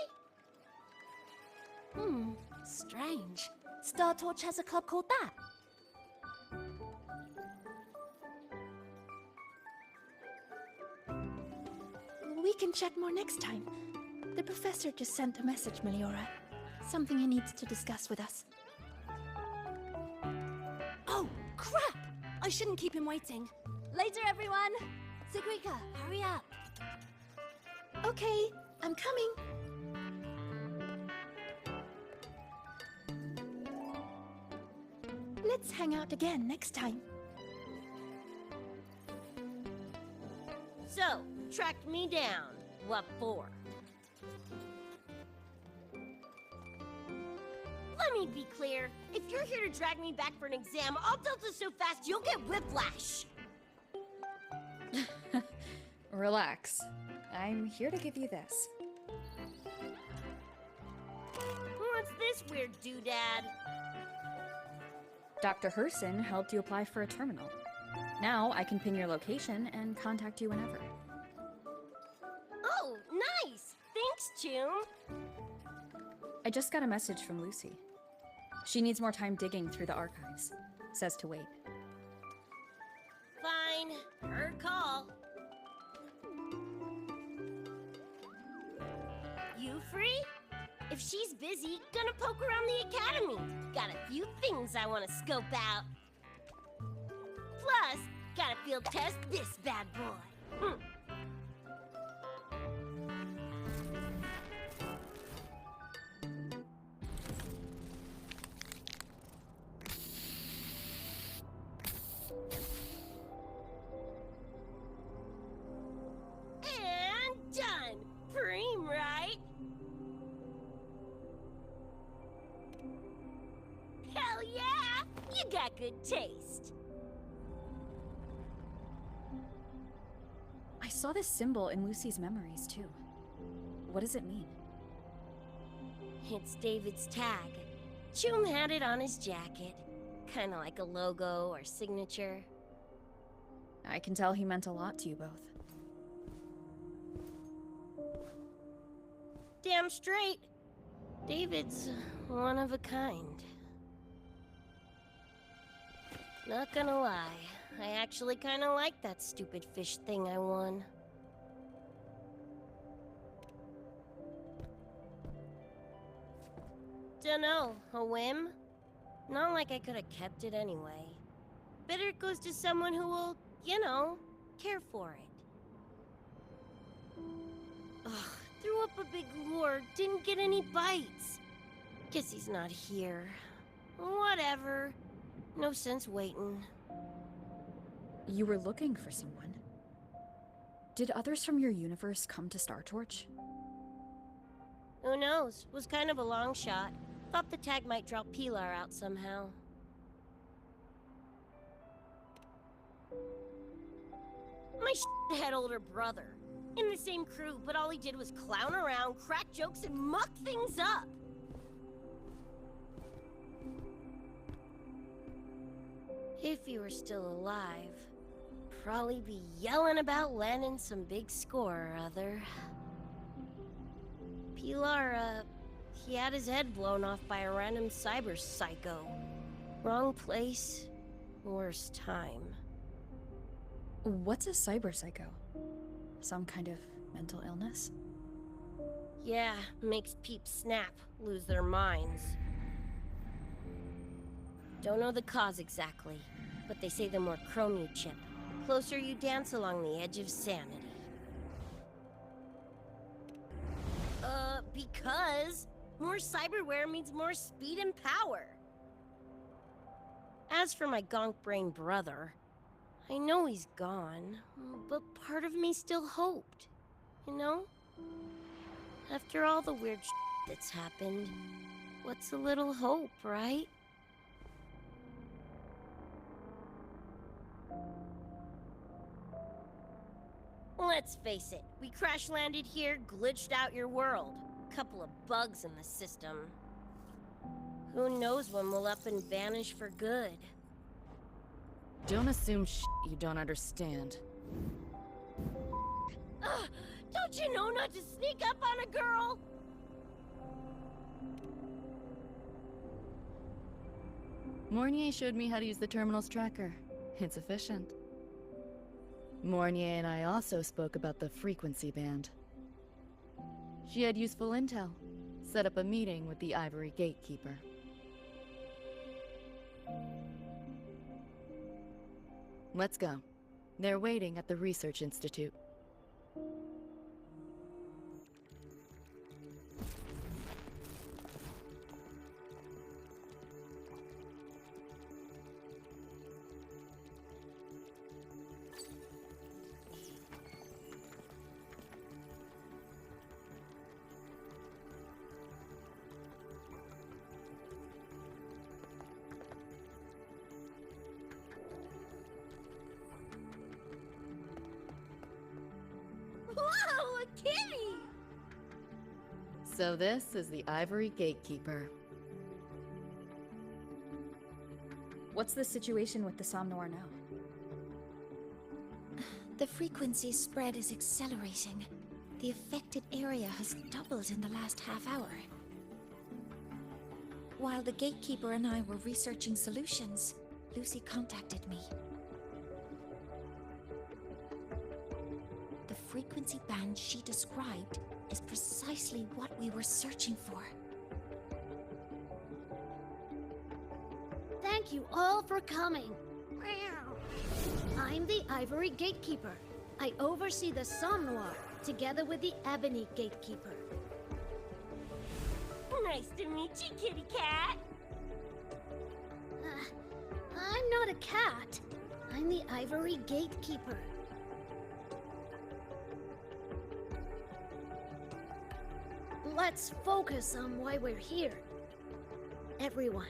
Speaker 8: Strange. Star Torch has a club called that.
Speaker 11: We can chat more next time. The professor just sent a message, Meliora. Something he needs to discuss with us.
Speaker 8: Oh, crap! I shouldn't keep him waiting. Later, everyone! Sigrika, hurry up.
Speaker 11: Okay, I'm coming. Let's hang out again next time.
Speaker 5: So, tracked me down. What for? Let me be clear. If you're here to drag me back for an exam, I'll delta so fast you'll get whiplash.
Speaker 2: Relax. I'm here to give you this.
Speaker 5: What's this weird doodad?
Speaker 2: Dr. Herson helped you apply for a terminal. Now I can pin your location and contact you whenever.
Speaker 5: Oh, nice! Thanks, Chum.
Speaker 2: I just got a message from Lucy. She needs more time digging through the archives. Says to wait.
Speaker 5: Fine. Her call. You free? If she's busy, gonna poke around the academy. Got a few things I want to scope out. Plus, gotta field test this bad boy. And done! Preem, right? Hell yeah! You got good taste.
Speaker 2: I saw this symbol in Lucy's memories, too. What does it mean?
Speaker 5: It's David's tag. Chum had it on his jacket. Kinda like a logo or signature.
Speaker 2: I can tell he meant a lot to you both.
Speaker 5: Damn straight. David's one of a kind. Not gonna lie, I actually kinda like that stupid fish thing I won. Dunno, a whim? Not like I could've kept it anyway. Better it goes to someone who will, you know, care for it. Ugh, threw up a big lure, didn't get any bites. Guess he's not here. Whatever. No sense waiting.
Speaker 2: You were looking for someone. Did others from your universe come to Star Torch?
Speaker 5: Who knows? Was kind of a long shot. Thought the tag might drop Pilar out somehow. My shithead older brother. In the same crew, but all he did was clown around, crack jokes, and muck things up. If he were still alive, probably be yelling about landing some big score or other. Pilar, he had his head blown off by a random cyber psycho. Wrong place, worst time.
Speaker 2: What's a cyber psycho? Some kind of mental illness?
Speaker 5: Yeah, makes peeps snap, lose their minds. Don't know the cause exactly, but they say the more chrome you chip, the closer you dance along the edge of sanity. Because more cyberware means more speed and power. As for my gonk brain brother, I know he's gone, but part of me still hoped, you know? After all the weird that's happened, what's a little hope, right? Let's face it, we crash-landed here, glitched out your world. Couple of bugs in the system. Who knows when we'll up and vanish for good?
Speaker 4: Don't assume you don't understand.
Speaker 5: Don't you know not to sneak up on a girl?
Speaker 4: Mornier showed me how to use the terminal's tracker. It's efficient. Mornier and I also spoke about the frequency band. She had useful intel. Set up a meeting with the Ivory Gatekeeper. Let's go. They're waiting at the Research Institute.
Speaker 5: Whoa, a kitty!
Speaker 4: So this is the Ivory Gatekeeper.
Speaker 2: What's the situation with the Somnoir now?
Speaker 3: The frequency spread is accelerating. The affected area has doubled in the last half hour. While the Gatekeeper and I were researching solutions, Lucy contacted me. The frequency band she described is precisely what we were searching for.
Speaker 1: Thank you all for coming. I'm the Ivory Gatekeeper. I oversee the Somnoir, together with the Ebony Gatekeeper.
Speaker 5: Nice to meet you, kitty cat.
Speaker 1: I'm not a cat. I'm the Ivory Gatekeeper. Let's focus on why we're here. Everyone,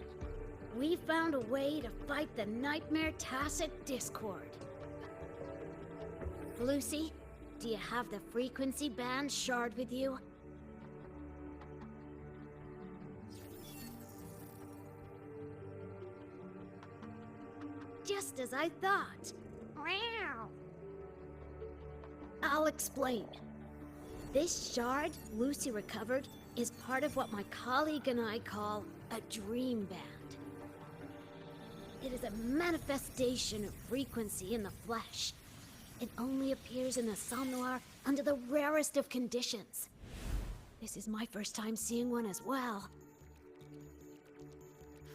Speaker 1: we found a way to fight the Nightmare Tacit Discord. Lucy, do you have the frequency band shard with you? Just as I thought. I'll explain. This shard Lucy recovered is part of what my colleague and I call a dream band. It is a manifestation of frequency in the flesh. It only appears in the Somnoir under the rarest of conditions. This is my first time seeing one as well.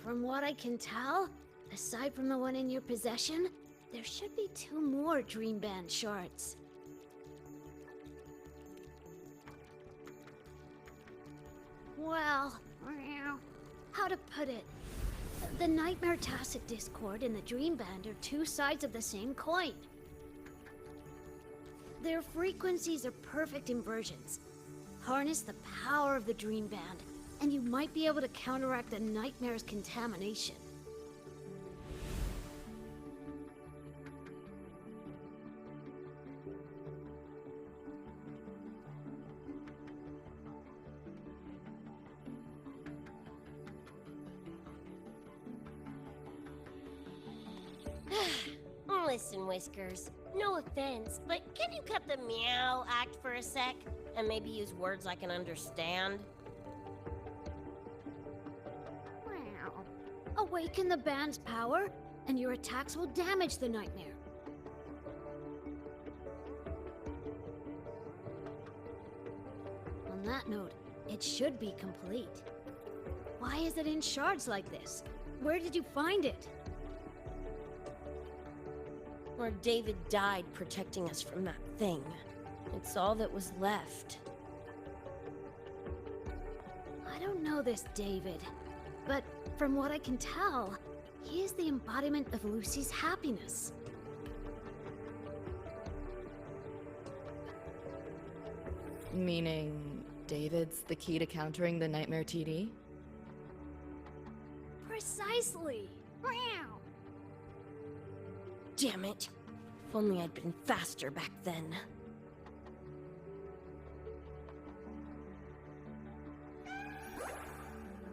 Speaker 1: From what I can tell, aside from the one in your possession, there should be 2 more Dream Band shards. Well, how to put it? The Nightmare Tacit Discord and the Dream Band are 2 sides of the same coin. Their frequencies are perfect inversions. Harness the power of the Dream Band, and you might be able to counteract the Nightmare's contamination.
Speaker 5: Listen, Whiskers. No offense, but can you cut the meow act for a sec? And maybe use words I can understand?
Speaker 1: Wow. Awaken the band's power, and your attacks will damage the nightmare. On that note, it should be complete. Why is it in shards like this? Where did you find it?
Speaker 5: Where David died protecting us from that thing. It's all that was left.
Speaker 1: I don't know this David, but from what I can tell, he is the embodiment of Lucy's happiness.
Speaker 4: Meaning, David's the key to countering the Nightmare TD?
Speaker 1: Precisely! Meow.
Speaker 5: Damn it. If only I'd been faster back then.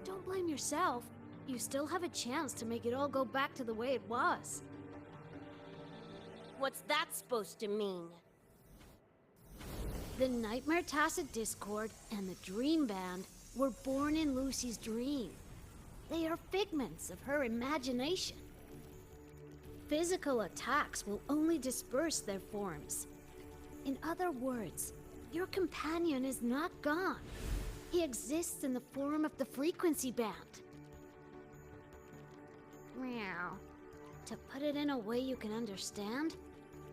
Speaker 1: Don't blame yourself. You still have a chance to make it all go back to the way it was.
Speaker 5: What's that supposed to mean?
Speaker 1: The Nightmare Tacit Discord and the Dream Band were born in Lucy's dream. They are figments of her imagination. Physical attacks will only disperse their forms. In other words, your companion is not gone. He exists in the form of the frequency band. Meow. To put it in a way you can understand,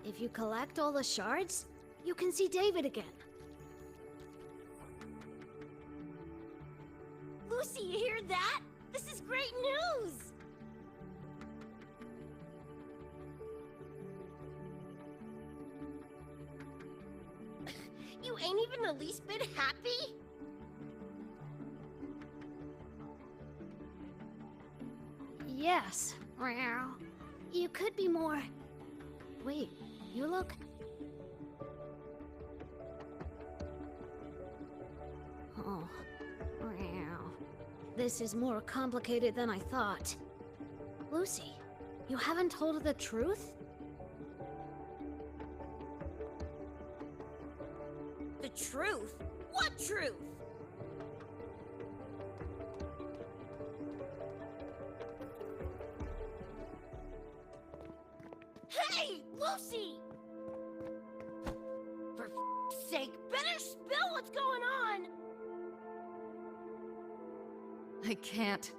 Speaker 1: if you collect all the shards, you can see David again.
Speaker 5: Lucy, you hear that? This is great news! You ain't even the least bit happy?
Speaker 1: Yes. Meow. You could be more... Wait, you look... Oh. Meow. This is more complicated than I thought. Lucy, you haven't told her the truth?
Speaker 5: The truth? What truth? Hey, Lucy! For f***'s sake, better spill what's going on!
Speaker 4: I can't.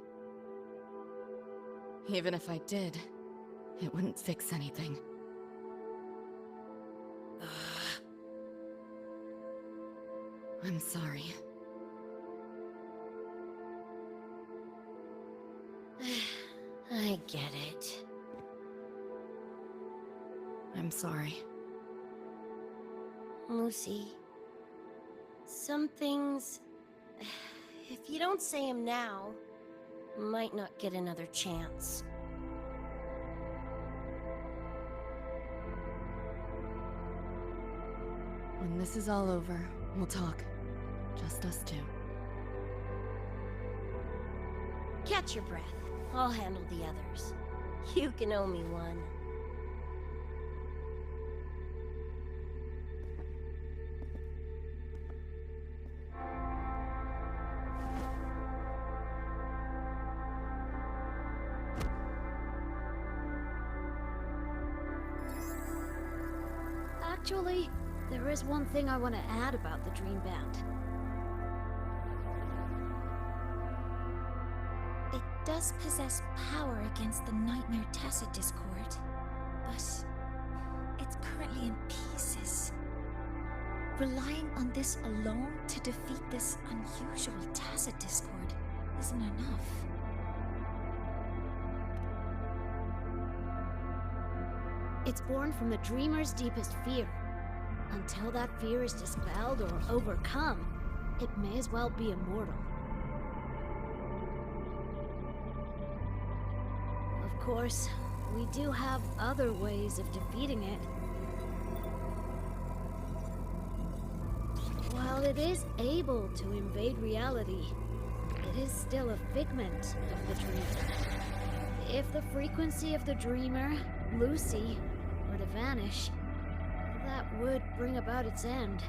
Speaker 4: Even if I did, it wouldn't fix anything. I'm sorry.
Speaker 5: I get it.
Speaker 4: I'm sorry.
Speaker 5: Lucy, some things, if you don't say them now, might not get another chance.
Speaker 4: When this is all over, we'll talk. Just us two.
Speaker 5: Catch your breath. I'll handle the others. You can owe me one.
Speaker 1: Actually, there is one thing I want to add about the Dream Band.
Speaker 3: It does possess power against the Nightmare Tacit Discord, but it's currently in pieces. Relying on this alone to defeat this unusual Tacit Discord isn't enough.
Speaker 1: It's born from the dreamer's deepest fear. Until that fear is dispelled or overcome, it may as well be immortal. Of course, we do have other ways of defeating it. While it is able to invade reality, it is still a figment of the dreamer. If the frequency of the dreamer, Lucy, were to vanish, That would bring about its end.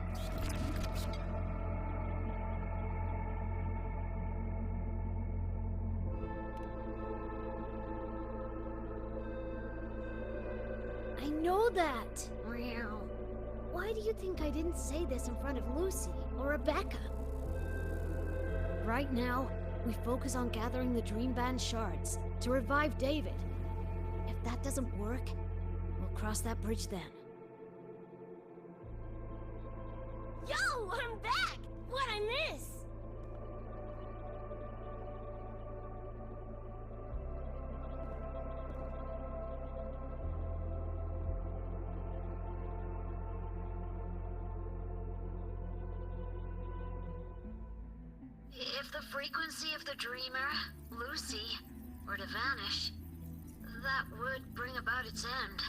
Speaker 1: I know that! Meow. Why do you think I didn't say this in front of Lucy or Rebecca? Right now, we focus on gathering the Dream Band shards to revive David. If that doesn't work, we'll cross that bridge then.
Speaker 5: Yo, I'm back! What'd I miss?
Speaker 1: If the frequency of the dreamer, Lucy, were to vanish, that would bring about its end.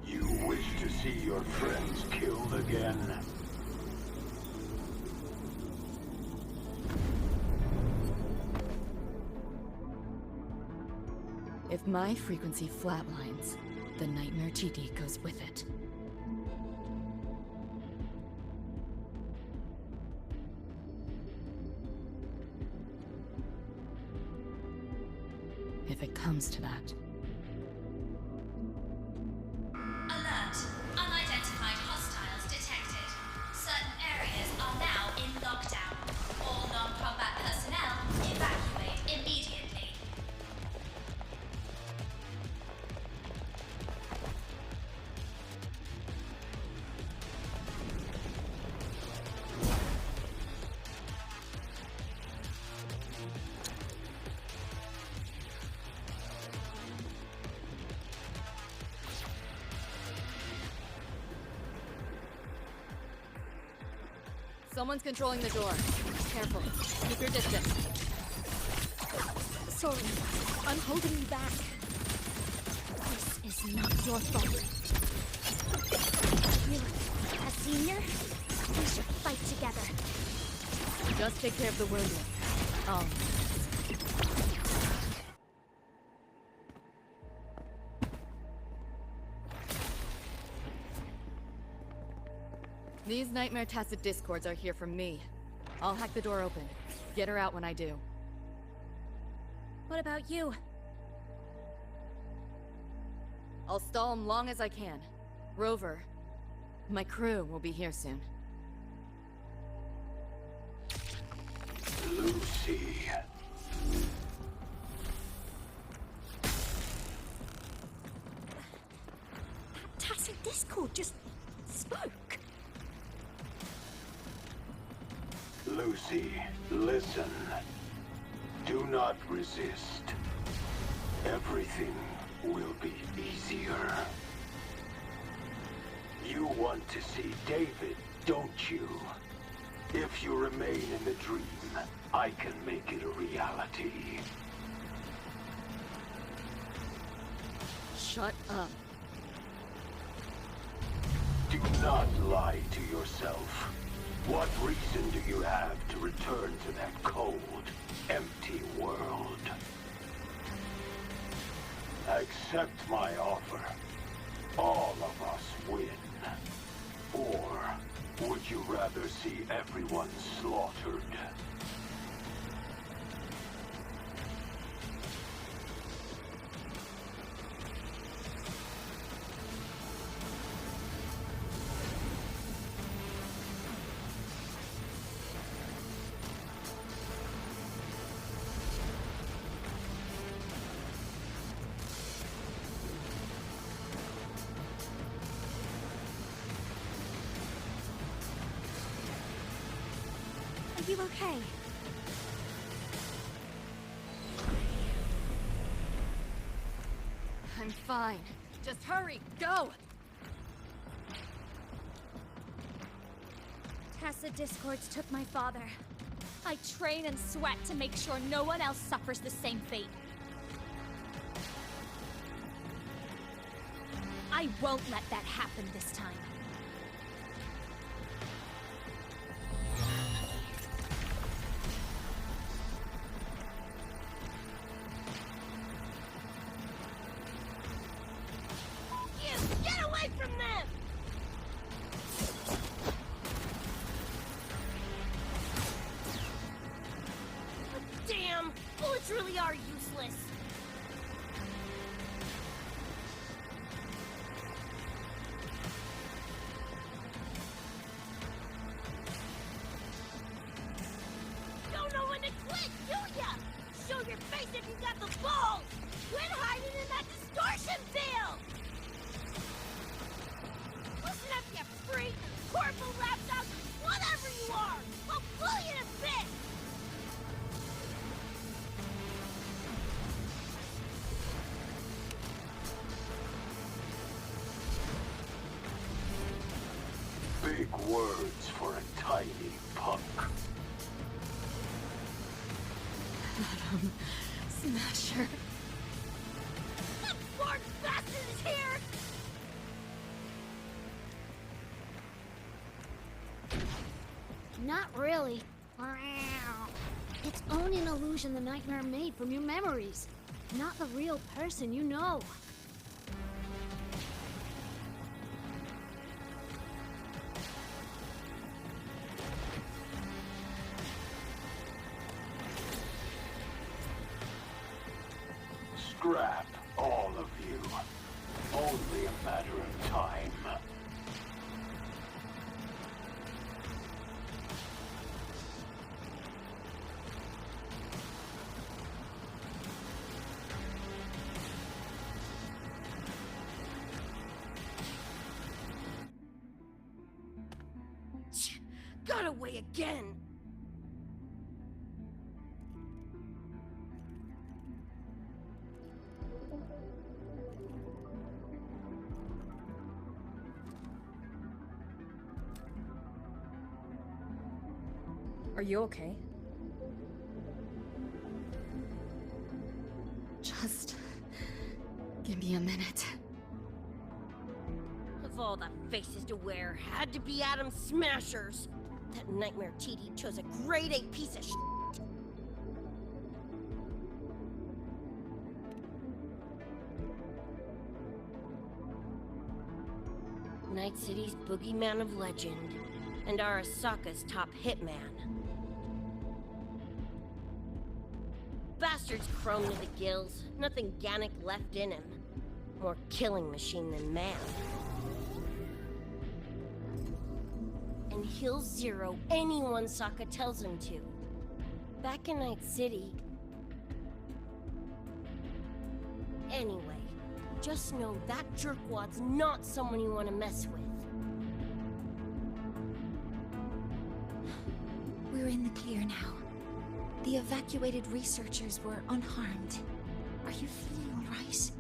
Speaker 9: You wish to see your friends killed again?
Speaker 4: If my frequency flatlines, the Nightmare GD goes with it. If it comes to that.
Speaker 12: Alert! Unidentified hostiles detected. Certain areas are now in lockdown. All non-combat personnel evacuate immediately.
Speaker 4: Someone's controlling the door. Careful. Keep your distance.
Speaker 11: Sorry, I'm holding you back.
Speaker 1: This is not your fault. You, as senior, we should fight together.
Speaker 4: Just take care of the wounded. Oh. These Nightmare Tacit Discords are here for me. I'll hack the door open. Get her out when I do.
Speaker 8: What about you?
Speaker 4: I'll stall them long as I can. Rover, my crew will be here soon.
Speaker 9: Lucy.
Speaker 11: Tacit Discord just spoke.
Speaker 9: Lucy, listen. Do not resist. Everything will be easier. You want to see David, don't you? If you remain in the dream, I can make it a reality.
Speaker 4: Shut up.
Speaker 9: Do not lie to yourself. What reason do you have to return to that cold, empty world? Accept my offer. All of us win. Or would you rather see everyone slaughtered?
Speaker 11: Are you okay?
Speaker 4: I'm fine. Just hurry, go!
Speaker 1: Tacit Discords took my father.
Speaker 8: I train and sweat to make sure no one else suffers the same fate. I won't let that happen this time.
Speaker 5: Get away from them! Damn! Bullets really are useless! Don't know when to quit, do ya? Show your face if you got the balls! Quit hiding in that distortion field! Listen up, you freak! Corporal lapdog, whatever you are! I'll pull you to bits!
Speaker 9: Big words for a tiny punk.
Speaker 4: Smasher.
Speaker 5: That smart bastard is here!
Speaker 1: Not really. It's only an illusion the nightmare made from your memories, not the real person you know.
Speaker 9: Scrap, all of you. Only a matter of time.
Speaker 5: Got away again!
Speaker 2: Are you okay?
Speaker 4: Just give me a minute.
Speaker 5: Of all the faces to wear, had to be Adam Smashers. That nightmare TD chose a grade A piece of shit. Night City's boogeyman of legend, and Arasaka's top hitman. Bastard's chrome to the gills, nothing Gannic left in him. More killing machine than man. And he'll zero anyone Sokka tells him to. Back in Night City... Anyway, just know that jerkwad's not someone you want to mess with.
Speaker 3: We're in the clear now. The evacuated researchers were unharmed. Are you feeling all right?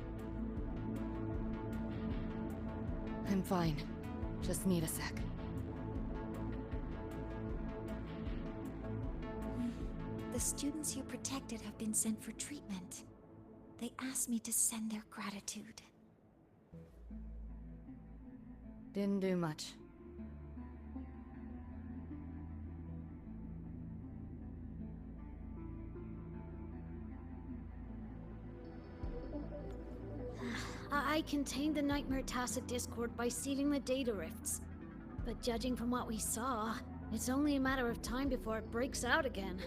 Speaker 4: I'm fine. Just need a sec.
Speaker 3: The students you protected have been sent for treatment. They asked me to send their gratitude.
Speaker 4: Didn't do much.
Speaker 1: I contained the Nightmare Tacit Discord by seeding the data rifts. But judging from what we saw, it's only a matter of time before it breaks out again.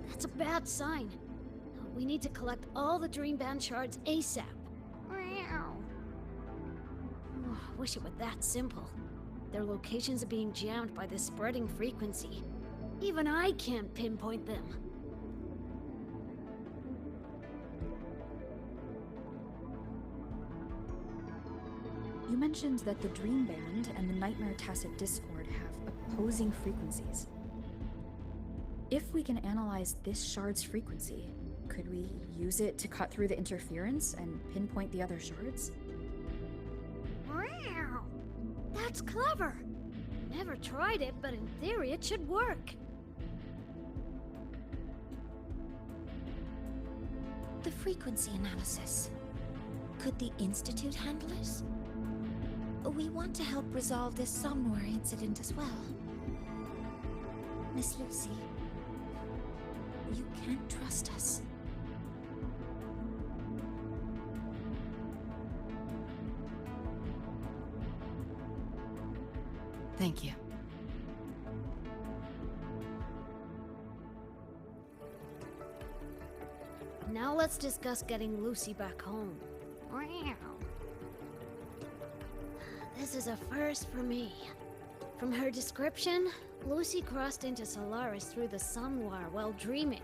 Speaker 1: That's a bad sign. We need to collect all the Dreamband shards ASAP. Wish it were that simple. Their locations are being jammed by this spreading frequency. Even I can't pinpoint them.
Speaker 2: You mentioned that the Dreamband and the Nightmare Tacit Discord have opposing frequencies. If we can analyze this shard's frequency, could we use it to cut through the interference and pinpoint the other shards?
Speaker 1: That's clever! Never tried it, but in theory it should work.
Speaker 3: The frequency analysis. Could the Institute handle it? We want to help resolve this somnware incident as well. Miss Lucy, you can't trust us.
Speaker 4: Thank you.
Speaker 1: Now let's discuss getting Lucy back home. This is a first for me. From her description, Lucy crossed into Solaris through the somnware while dreaming.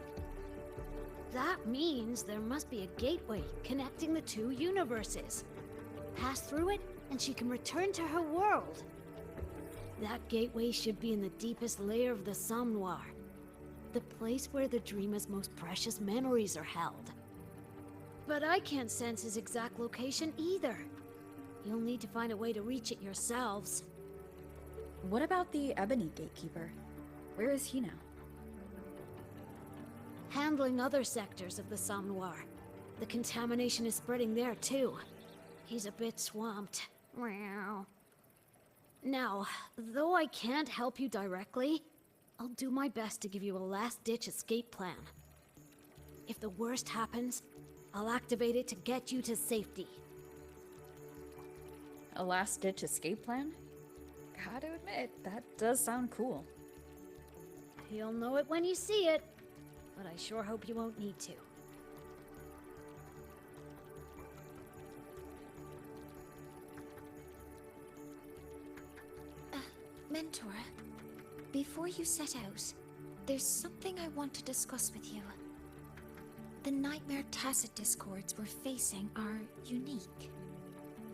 Speaker 1: That means there must be a gateway connecting the two universes. Pass through it, and she can return to her world. That gateway should be in the deepest layer of the somnware. The place where the dreamer's most precious memories are held. But I can't sense his exact location either. You'll need to find a way to reach it yourselves.
Speaker 2: What about the Ebony Gatekeeper? Where is he now?
Speaker 1: Handling other sectors of the somnware. The contamination is spreading there too. He's a bit swamped. Now, though I can't help you directly, I'll do my best to give you a last-ditch escape plan. If the worst happens, I'll activate it to get you to safety.
Speaker 2: A last-ditch escape plan? Gotta admit, that does sound cool.
Speaker 1: You'll know it when you see it, but I sure hope you won't need to.
Speaker 3: Mentor, before you set out, there's something I want to discuss with you. The Nightmare Tacit discords we're facing are unique.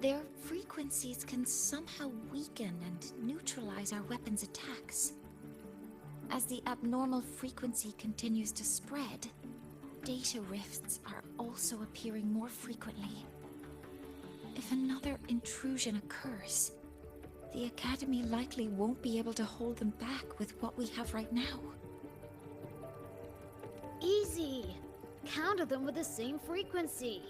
Speaker 3: Their frequencies can somehow weaken and neutralize our weapons' attacks. As the abnormal frequency continues to spread, data rifts are also appearing more frequently. If another intrusion occurs, the Academy likely won't be able to hold them back with what we have right now.
Speaker 1: Easy! Counter them with the same frequency.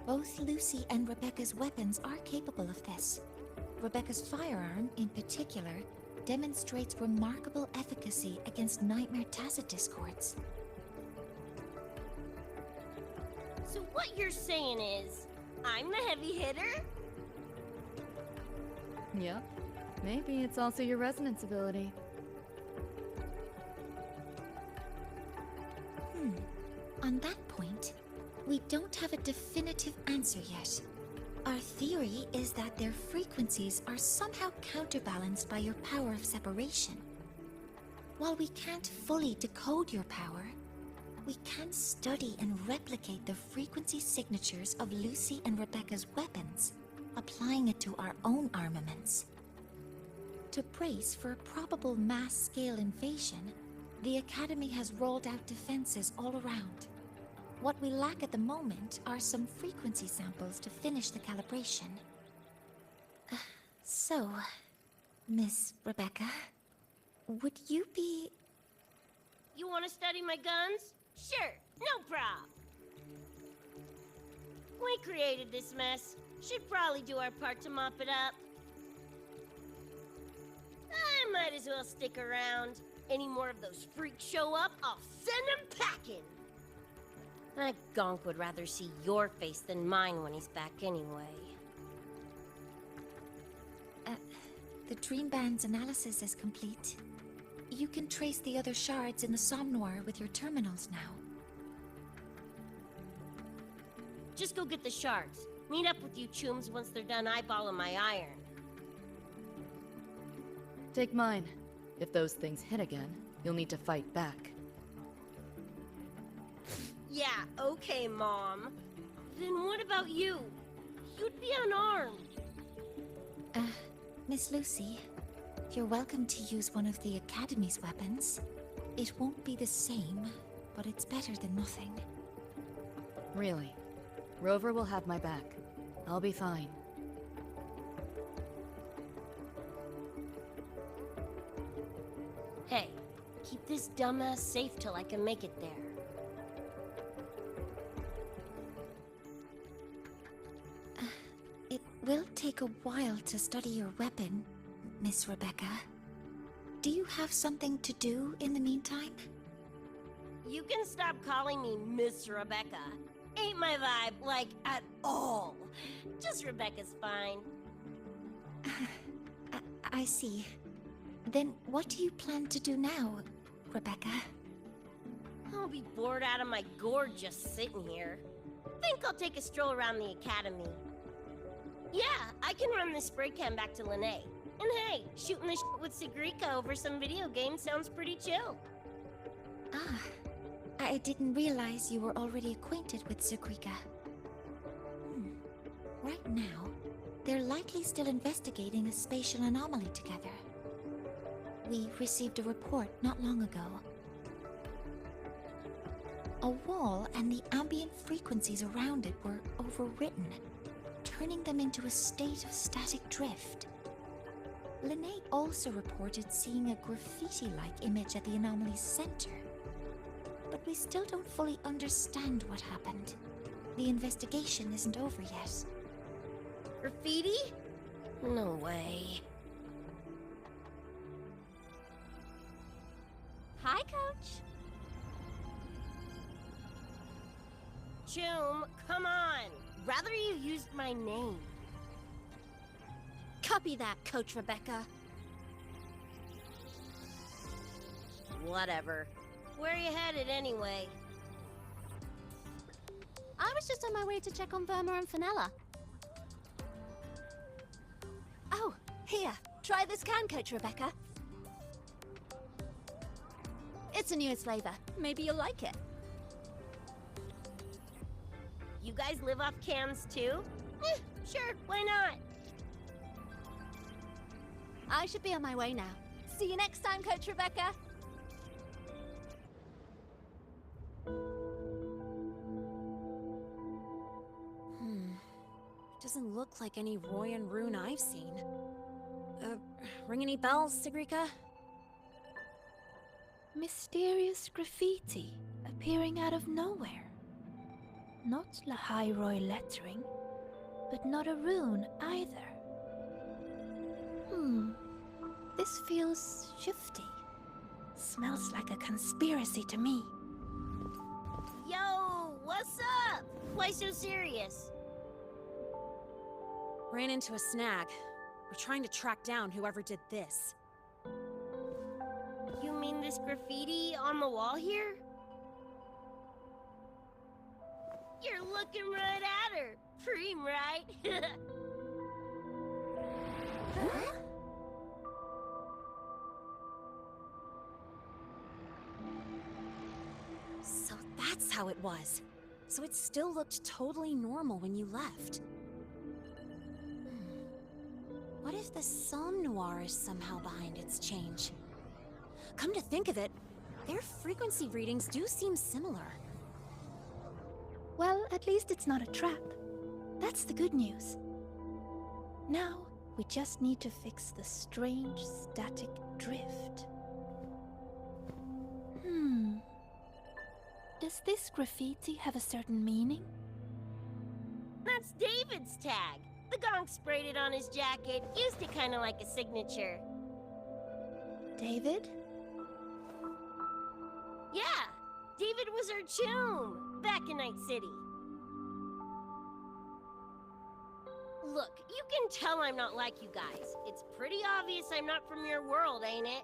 Speaker 3: Both Lucy and Rebecca's weapons are capable of this. Rebecca's firearm, in particular, demonstrates remarkable efficacy against Nightmare Tacit discords.
Speaker 5: So what you're saying is, I'm the heavy hitter?
Speaker 4: Yep. Maybe it's also your resonance ability.
Speaker 3: On that point, we don't have a definitive answer yet. Our theory is that their frequencies are somehow counterbalanced by your power of separation. While we can't fully decode your power, we can study and replicate the frequency signatures of Lucy and Rebecca's weapons, applying it to our own armaments. To brace for a probable mass-scale invasion, the Academy has rolled out defenses all around. What we lack at the moment are some frequency samples to finish the calibration. So, Miss Rebecca, would you be...
Speaker 5: You want to study my guns? Sure, no prob. We created this mess. Should probably do our part to mop it up. I might as well stick around. Any more of those freaks show up, I'll send them packing. That gonk would rather see your face than mine when he's back anyway.
Speaker 3: The Dream Band's analysis is complete. You can trace the other shards in the somnware with your terminals now.
Speaker 5: Just go get the shards. Meet up with you chooms once they're done eyeballing my iron.
Speaker 4: Take mine. If those things hit again, you'll need to fight back.
Speaker 5: Yeah, okay, Mom. Then what about you? You'd be unarmed.
Speaker 3: Miss Lucy, you're welcome to use one of the Academy's weapons. It won't be the same, but it's better than nothing.
Speaker 4: Really? Rover will have my back. I'll be fine.
Speaker 5: this dumbass safe till I can make it there.
Speaker 3: It will take a while to study your weapon, Miss Rebecca. Do you have something to do in the meantime?
Speaker 5: You can stop calling me Miss Rebecca. Ain't my vibe, like, at all. Just Rebecca's fine.
Speaker 3: I see. Then what do you plan to do now, Rebecca?
Speaker 5: I'll be bored out of my gourd just sitting here. Think I'll take a stroll around the academy. Yeah, I can run this spray can back to Lene. And hey, shooting the shit with Sigrika over some video games sounds pretty chill.
Speaker 3: Ah, I didn't realize you were already acquainted with Sigrika. Right now, they're likely still investigating a spatial anomaly together. We received a report not long ago. A wall and the ambient frequencies around it were overwritten, turning them into a state of static drift. Lene also reported seeing a graffiti-like image at the anomaly's center. But we still don't fully understand what happened. The investigation isn't over yet.
Speaker 5: Graffiti? No way.
Speaker 8: Hi, Coach.
Speaker 5: Choom, come on! Rather you used my name.
Speaker 8: Copy that, Coach Rebecca.
Speaker 5: Whatever. Where are you headed anyway?
Speaker 1: I was just on my way to check on Verma and Fenella.
Speaker 8: Oh, here. Try this can, Coach Rebecca. It's a newest flavor. Maybe you'll like it.
Speaker 5: You guys live off cans too? Sure, why not?
Speaker 8: I should be on my way now. See you next time, Coach Rebecca. Doesn't look like any Roy and Rune I've seen. Ring any bells, Sigrika?
Speaker 11: Mysterious graffiti appearing out of nowhere. Not Lahal-Roi lettering, but not a rune either. This feels shifty. Smells like a conspiracy to me.
Speaker 5: Yo, what's up? Why so serious?
Speaker 8: Ran into a snag. We're trying to track down whoever did this.
Speaker 5: You mean this graffiti on the wall here? You're looking right at her. Preem, right?
Speaker 8: Huh? So that's how it was. So it still looked totally normal when you left. What if the Somme Noir is somehow behind its change? Come to think of it, their frequency readings do seem similar.
Speaker 11: Well, at least it's not a trap. That's the good news. Now, we just need to fix the strange static drift. Does this graffiti have a certain meaning?
Speaker 5: That's David's tag. The gonk sprayed it on his jacket, used it kind of like a signature.
Speaker 11: David?
Speaker 5: Yeah, David was our choom back in Night City. Look, you can tell I'm not like you guys. It's pretty obvious I'm not from your world, ain't it?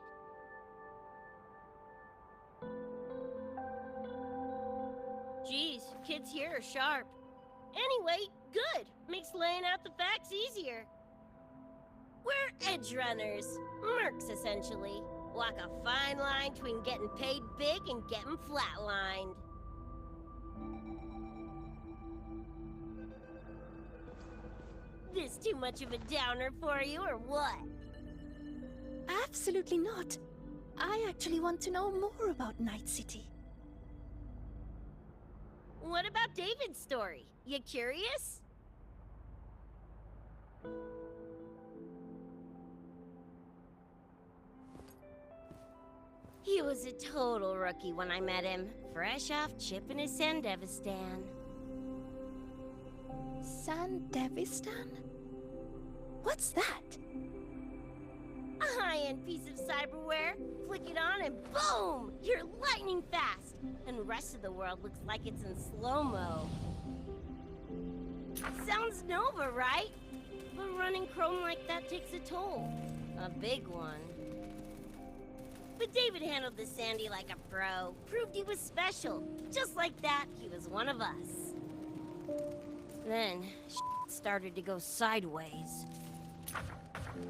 Speaker 5: Jeez, kids here are sharp. Anyway, good. Makes laying out the facts easier. We're edge runners. Mercs, essentially. Walk a fine line between getting paid big and getting flatlined. This too much of a downer for you, or what?
Speaker 11: Absolutely not. I actually want to know more about Night City.
Speaker 5: What about David's story? You curious? He was a total rookie when I met him, fresh off chipping his Sandevistan.
Speaker 11: Sandevistan? What's that?
Speaker 5: A high-end piece of cyberware. Flick it on and boom! You're lightning fast! And the rest of the world looks like it's in slow-mo. Sounds Nova, right? But running chrome like that takes a toll. A big one. But David handled the Sandy like a pro. Proved he was special. Just like that, he was one of us. Then, started to go sideways.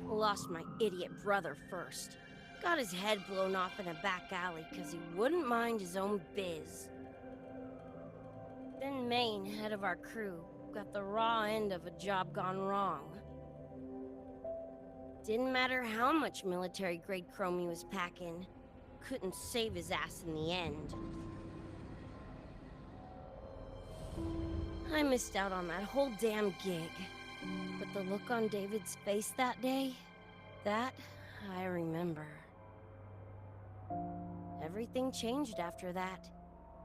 Speaker 5: Lost my idiot brother first. Got his head blown off in a back alley because he wouldn't mind his own biz. Then Maine, head of our crew, got the raw end of a job gone wrong. Didn't matter how much military-grade chrome he was packing. Couldn't save his ass in the end. I missed out on that whole damn gig. But the look on David's face that day, that I remember. Everything changed after that.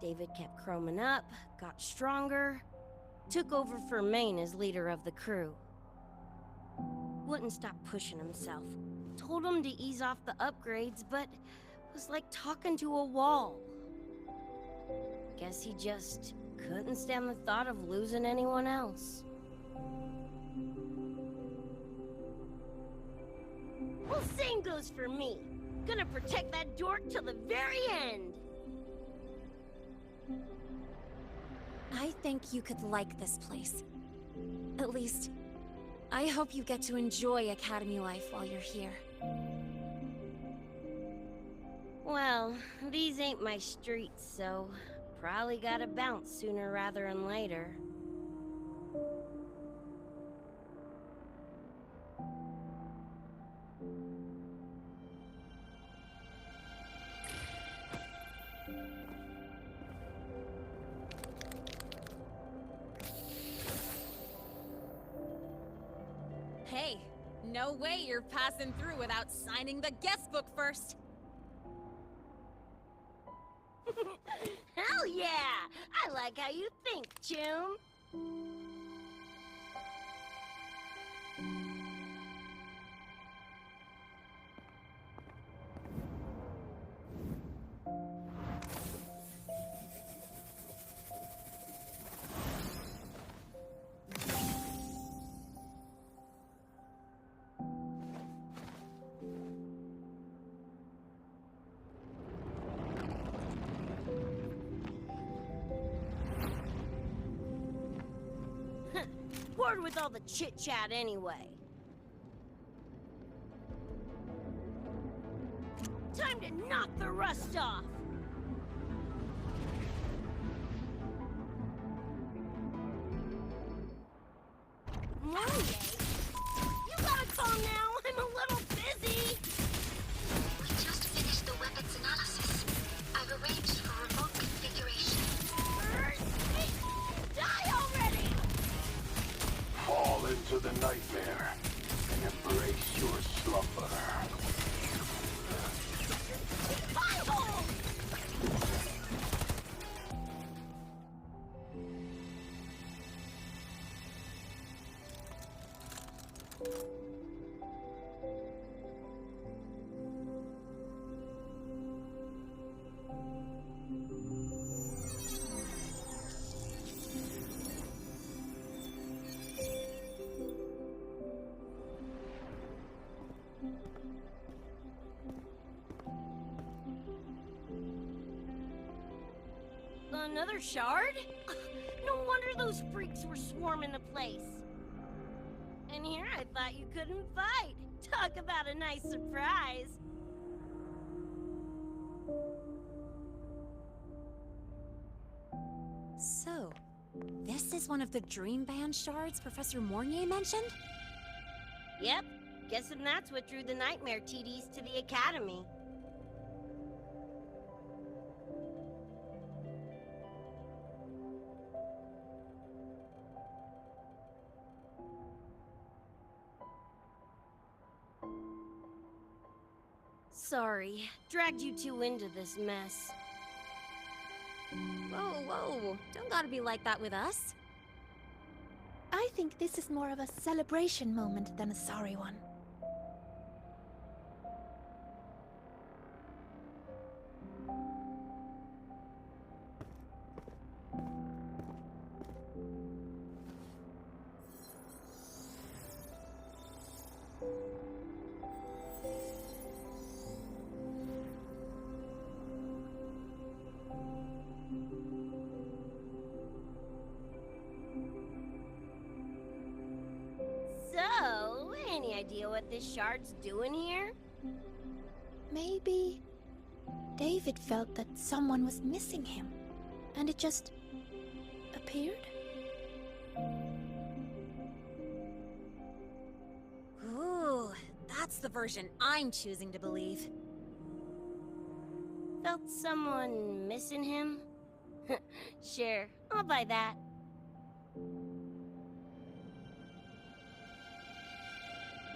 Speaker 5: David kept chroming up, got stronger, took over for Maine as leader of the crew. Wouldn't stop pushing himself. Told him to ease off the upgrades, but was like talking to a wall. Guess he just couldn't stand the thought of losing anyone else. Well, same goes for me. Gonna protect that dork till the very end.
Speaker 8: I think you could like this place. At least, I hope you get to enjoy Academy life while you're here.
Speaker 5: Well, these ain't my streets, so probably gotta bounce sooner rather than later.
Speaker 8: Hey, no way you're passing through without signing the guest book first.
Speaker 5: Hell yeah! I like how you think, Chum. Bored with all the chit-chat anyway. Time to knock the rust off! Monday? You gotta calm now, I'm a little busy!
Speaker 3: We just finished the weapons analysis. I've arranged for remote configuration.
Speaker 5: Die already!
Speaker 9: Fall into the nightmare and embrace your slumber.
Speaker 5: Fireball! Another shard? No wonder those freaks were swarming the place. And here I thought you couldn't fight. Talk about a nice surprise.
Speaker 8: So, this is one of the Dream Band shards Professor Mornier mentioned?
Speaker 5: Yep. Guessing that's what drew the Nightmare TDs to the Academy. Sorry, dragged you two into this mess.
Speaker 8: Whoa, whoa. Don't gotta be like that with us.
Speaker 11: I think this is more of a celebration moment than a sorry one.
Speaker 5: So, any idea what this shard's doing here?
Speaker 11: Maybe David felt that someone was missing him, and it just appeared?
Speaker 8: Ooh, that's the version I'm choosing to believe.
Speaker 5: Felt someone missing him? Sure, I'll buy that.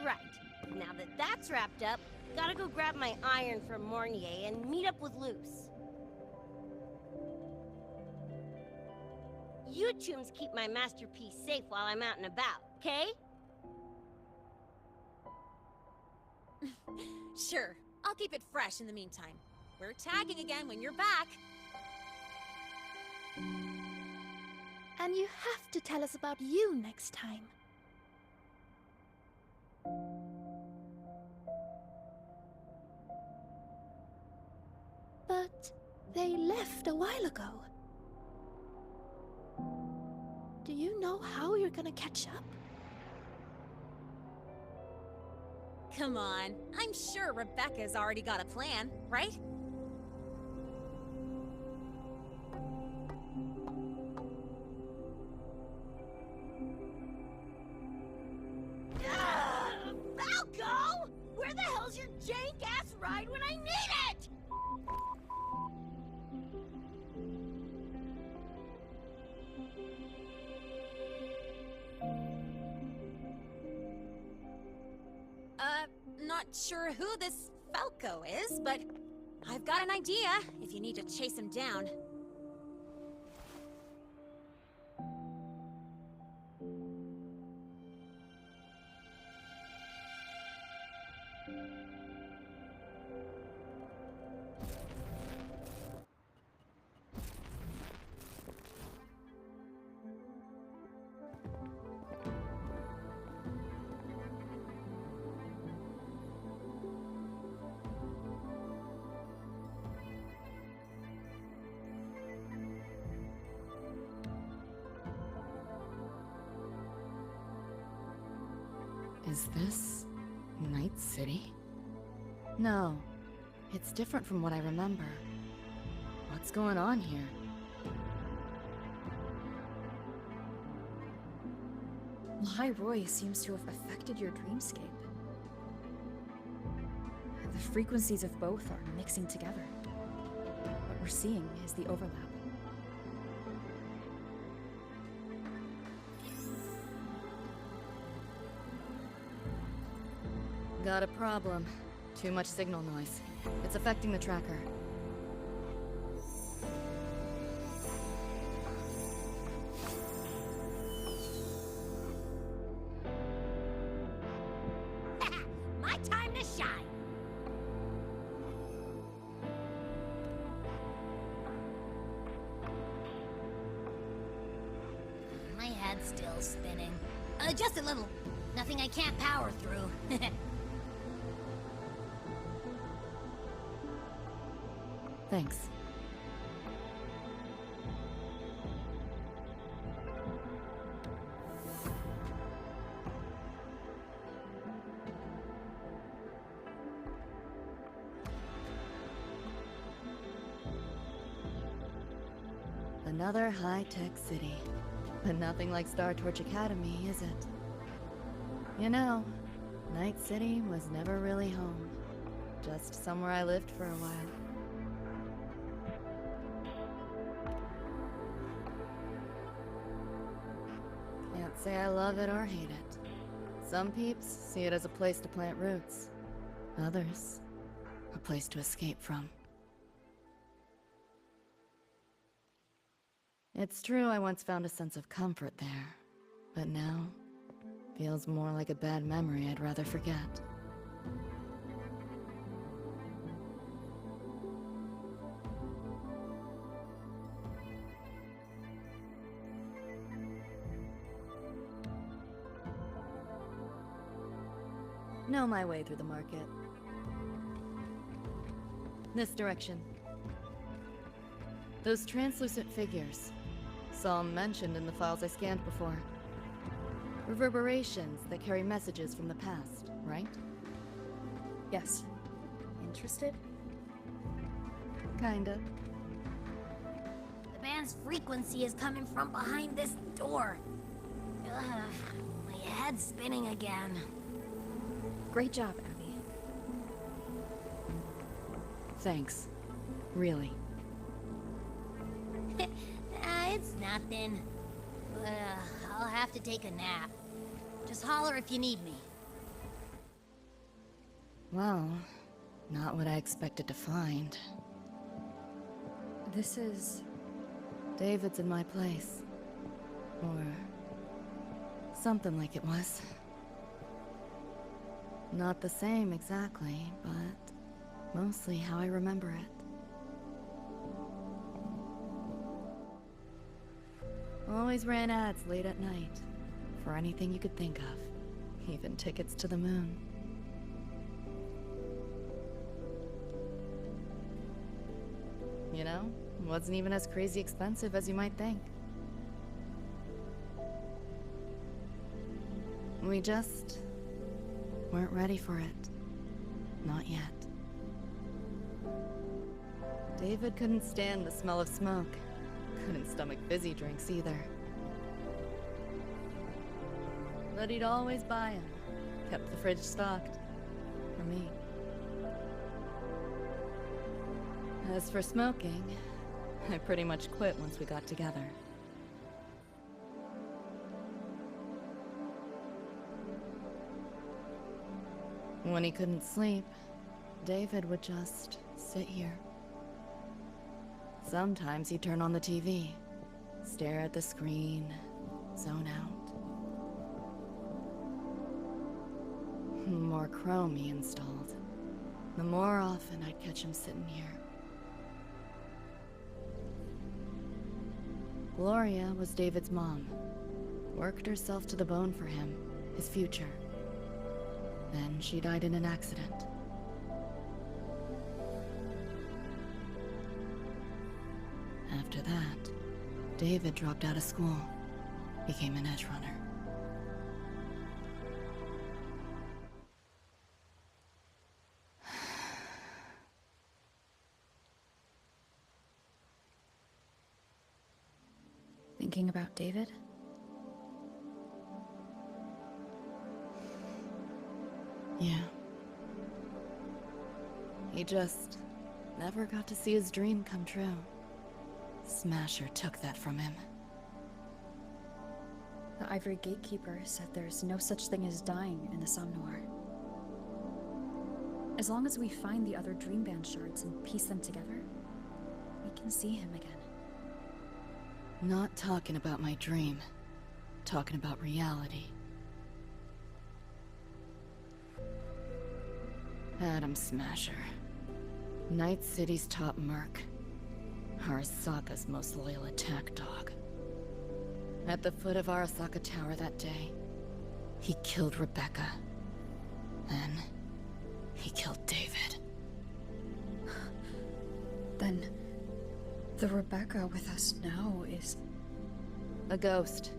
Speaker 5: Right, now that that's wrapped up, gotta go grab my iron from Mornier and meet up with Luce. You chooms keep my masterpiece safe while I'm out and about, okay?
Speaker 8: Sure, I'll keep it fresh in the meantime. We're tagging again when you're back.
Speaker 11: And you have to tell us about you next time. But they left a while ago. Do you know how you're gonna catch up?
Speaker 8: Come on, I'm sure Rebecca's already got a plan, right?
Speaker 5: Falco! Where the hell's your jank-ass ride when I need it?
Speaker 8: Not sure who this Falco is, but I've got an idea if you need to chase him down.
Speaker 4: Is this Night City? No, it's different from what I remember. What's going on here?
Speaker 2: Lahal-Roi seems to have affected your dreamscape. The frequencies of both are mixing together. What we're seeing is the overlap.
Speaker 4: Got a problem. Too much signal noise. It's affecting the tracker.
Speaker 5: My time to shine!
Speaker 1: My head's still spinning. Just a little. Nothing I can't power through.
Speaker 4: Thanks. Another high-tech city. But nothing like Star Torch Academy, is it? You know, Night City was never really home. Just somewhere I lived for a while. Can't say I love it or hate it. Some peeps see it as a place to plant roots. Others, A place to escape from. It's true I once found a sense of comfort there, but now feels more like a bad memory I'd rather forget. Know my way through the market. This direction. Those translucent figures. Saw 'em mentioned in the files I scanned before. Reverberations that carry messages from the past, right?
Speaker 2: Yes. Interested?
Speaker 4: Kinda.
Speaker 1: The band's frequency is coming from behind this door. Ugh, my head's spinning again.
Speaker 2: Great job, Abby.
Speaker 4: Thanks. Really.
Speaker 1: It's nothing. I'll have to take a nap. Just holler if you need me.
Speaker 4: Well, not what I expected to find.
Speaker 2: This is...
Speaker 4: David's in my place. Or... something like it was. Not the same exactly, but mostly how I remember it. Always ran ads late at night, for anything you could think of, even tickets to the moon. You know, wasn't even as crazy expensive as you might think. We just weren't ready for it. Not yet. David couldn't stand the smell of smoke. Couldn't stomach fizzy drinks either. But he'd always buy 'em. Kept the fridge stocked. For me. As for smoking, I pretty much quit once we got together. When he couldn't sleep, David would just sit here. Sometimes he'd turn on the TV, stare at the screen, zone out. The more Chrome he installed, the more often I'd catch him sitting here. Gloria was David's mom. Worked herself to the bone for him, his future. Then she died in an accident. After that, David dropped out of school, became an edge runner.
Speaker 2: Thinking about David?
Speaker 4: Yeah. He just never got to see his dream come true. Smasher took that from him.
Speaker 2: The Ivory Gatekeeper said there's no such thing as dying in the Somnoir. As long as we find the other Dream Band shards and piece them together, we can see him again.
Speaker 4: Not talking about my dream. Talking about reality. Adam Smasher. Night City's top merc. Arasaka's most loyal attack dog. At the foot of Arasaka Tower that day, he killed Rebecca. Then, he killed David.
Speaker 2: Then, the Rebecca with us now is...
Speaker 4: a ghost.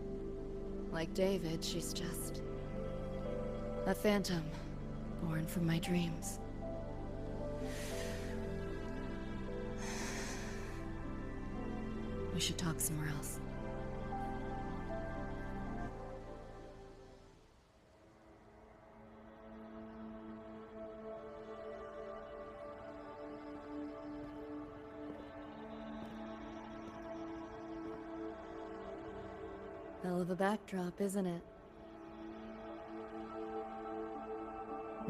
Speaker 4: Like David, she's just... a phantom, born from my dreams. We should talk somewhere else. Hell of a backdrop, isn't it?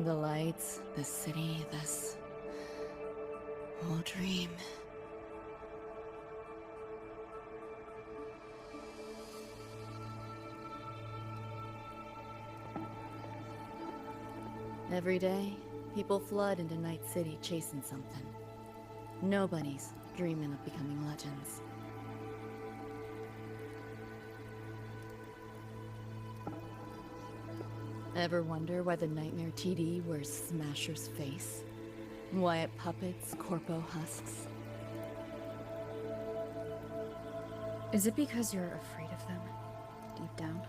Speaker 4: The lights, the city, this All dream. Every day, people flood into Night City chasing something. Nobody's dreaming of becoming legends. Ever wonder why the Nightmare TD wears Smasher's face? Why it puppets Corpo husks?
Speaker 2: Is it because you're afraid of them, deep down?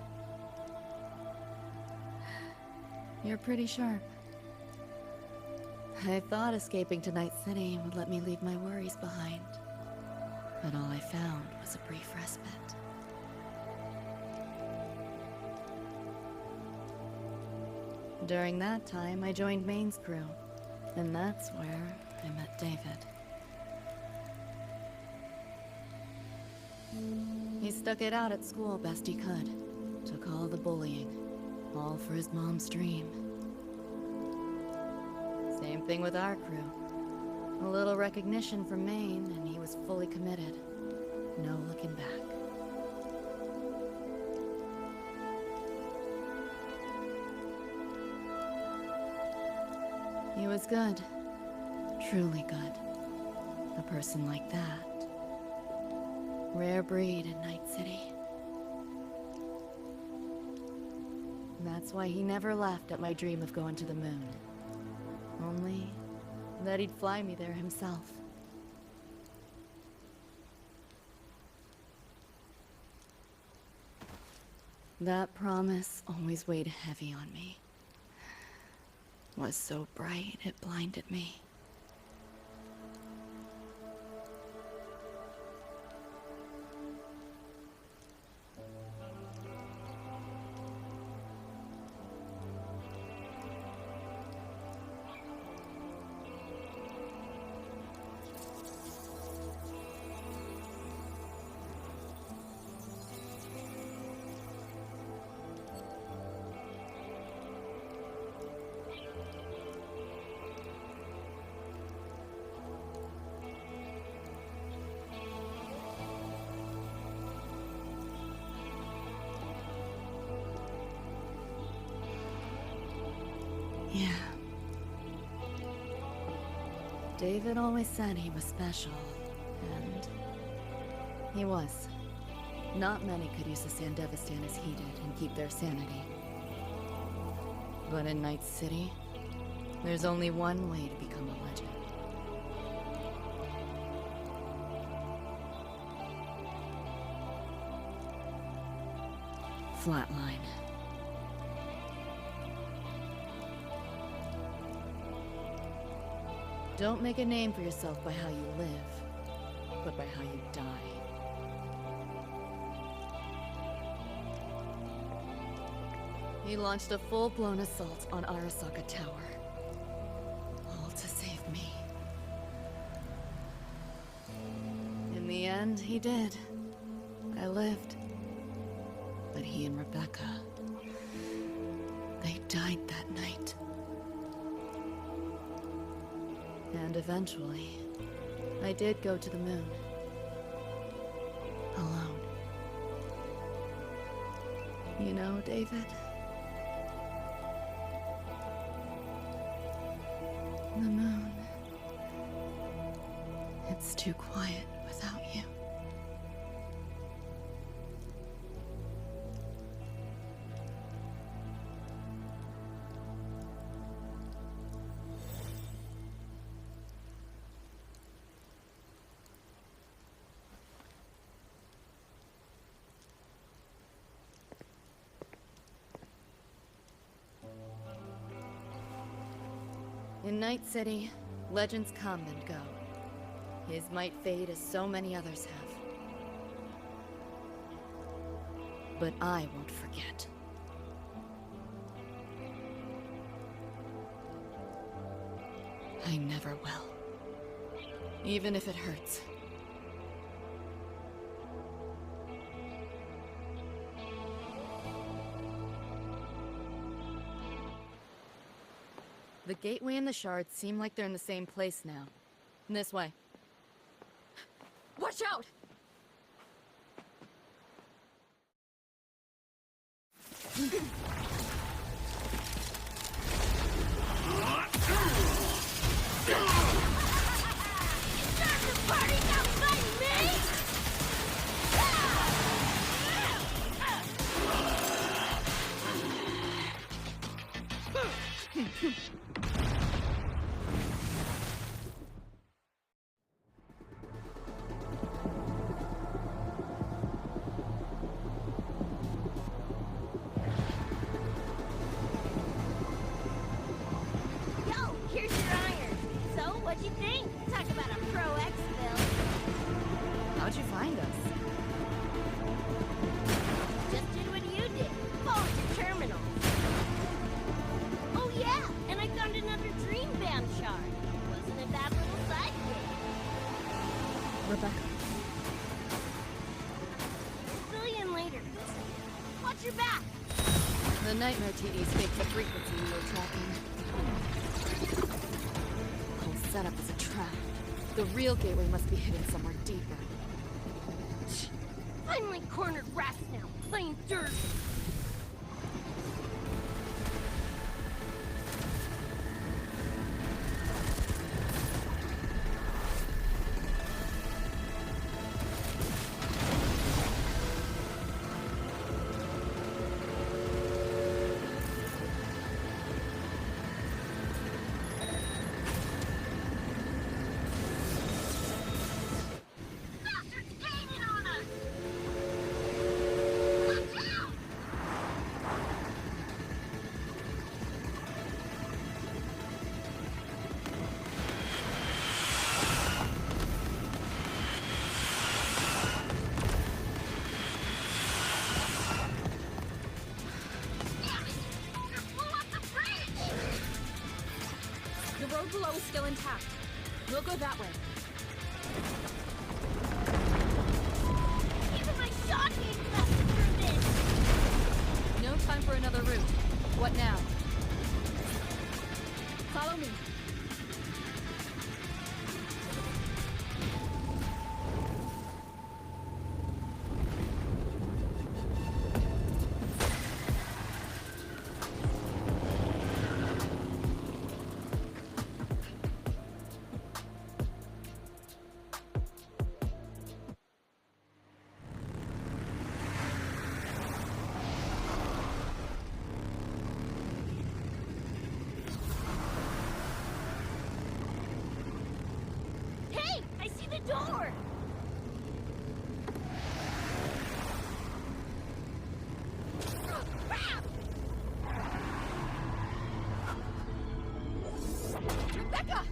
Speaker 4: You're pretty sharp. I thought escaping to Night City would let me leave my worries behind. But all I found was a brief respite. During that time, I joined Maine's crew. And that's where I met David. He stuck it out at school best he could. Took all the bullying. All for his mom's dream. Same thing with our crew. A little recognition from Maine, and he was fully committed. No looking back. He was good. Truly good. A person like that. Rare breed in Night City. That's why he never laughed at my dream of going to the moon. Only that he'd fly me there himself. That promise always weighed heavy on me. Was so bright it blinded me. Yeah. David always said he was special, and he was. Not many could use the Sandevistan as he did and keep their sanity. But in Night City, there's only one way to become a legend. Flatline. Don't make a name for yourself by how you live, but by how you die. He launched a full-blown assault on Arasaka Tower. All to save me. In the end, he did. I lived. But he and Rebecca, they died that night. And eventually, I did go to the moon. Alone. You know, David? The moon. It's too quiet without you. In Night City, legends come and go. His might fade as so many others have. But I won't forget. I never will. Even if it hurts. The Gateway and the Shards seem like they're in the same place now. This way.
Speaker 2: Watch out!
Speaker 1: How'd you find us?
Speaker 5: Just did what you did. Followed your terminal. Oh yeah, and I found another dream band shard. Wasn't it that little sidekick?
Speaker 2: Rebecca.
Speaker 5: Billion later. Watch your back.
Speaker 4: The nightmare TDs faked the frequency we were tracking. The whole setup is a trap. The real gateway must be hidden somewhere deeper.
Speaker 5: Finally cornered Rasnell, playing dirt.
Speaker 2: The road below is still intact. We'll go that way.
Speaker 5: Even my shot ain't lasted through this.
Speaker 4: No time for another route. What now?
Speaker 2: Follow me.
Speaker 5: Hey, I see the door.
Speaker 2: Rebecca!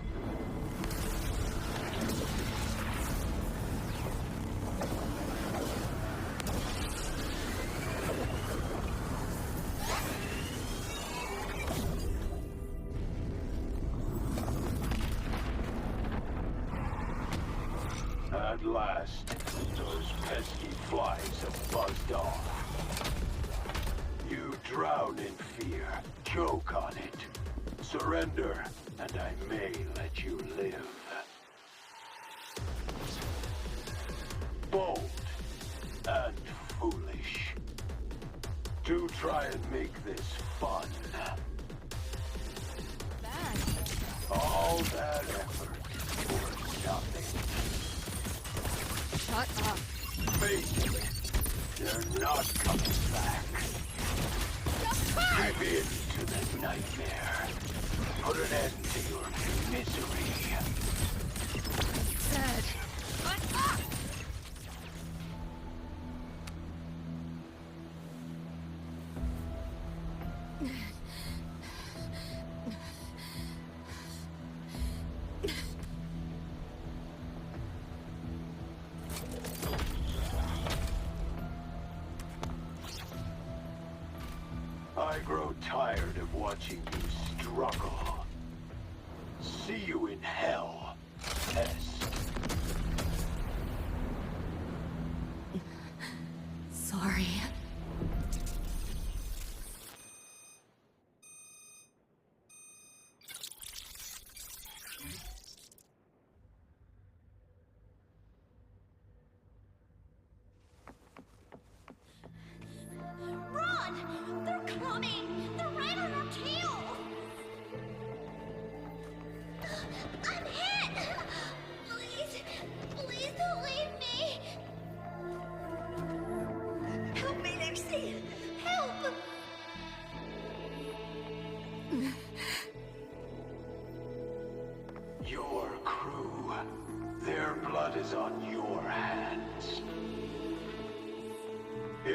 Speaker 9: At last, those pesky flies have buzzed off. You drown in fear, choke on it. Surrender, and I may let you live. Bold and foolish. Do try and make this fun. All that effort for nothing.
Speaker 4: Shut up.
Speaker 9: Face it, they're not coming back. Give in to the nightmare. Put an end to your misery.
Speaker 4: Dead.
Speaker 9: I grow tired of watching you struggle. See you in hell, S.
Speaker 4: Sorry.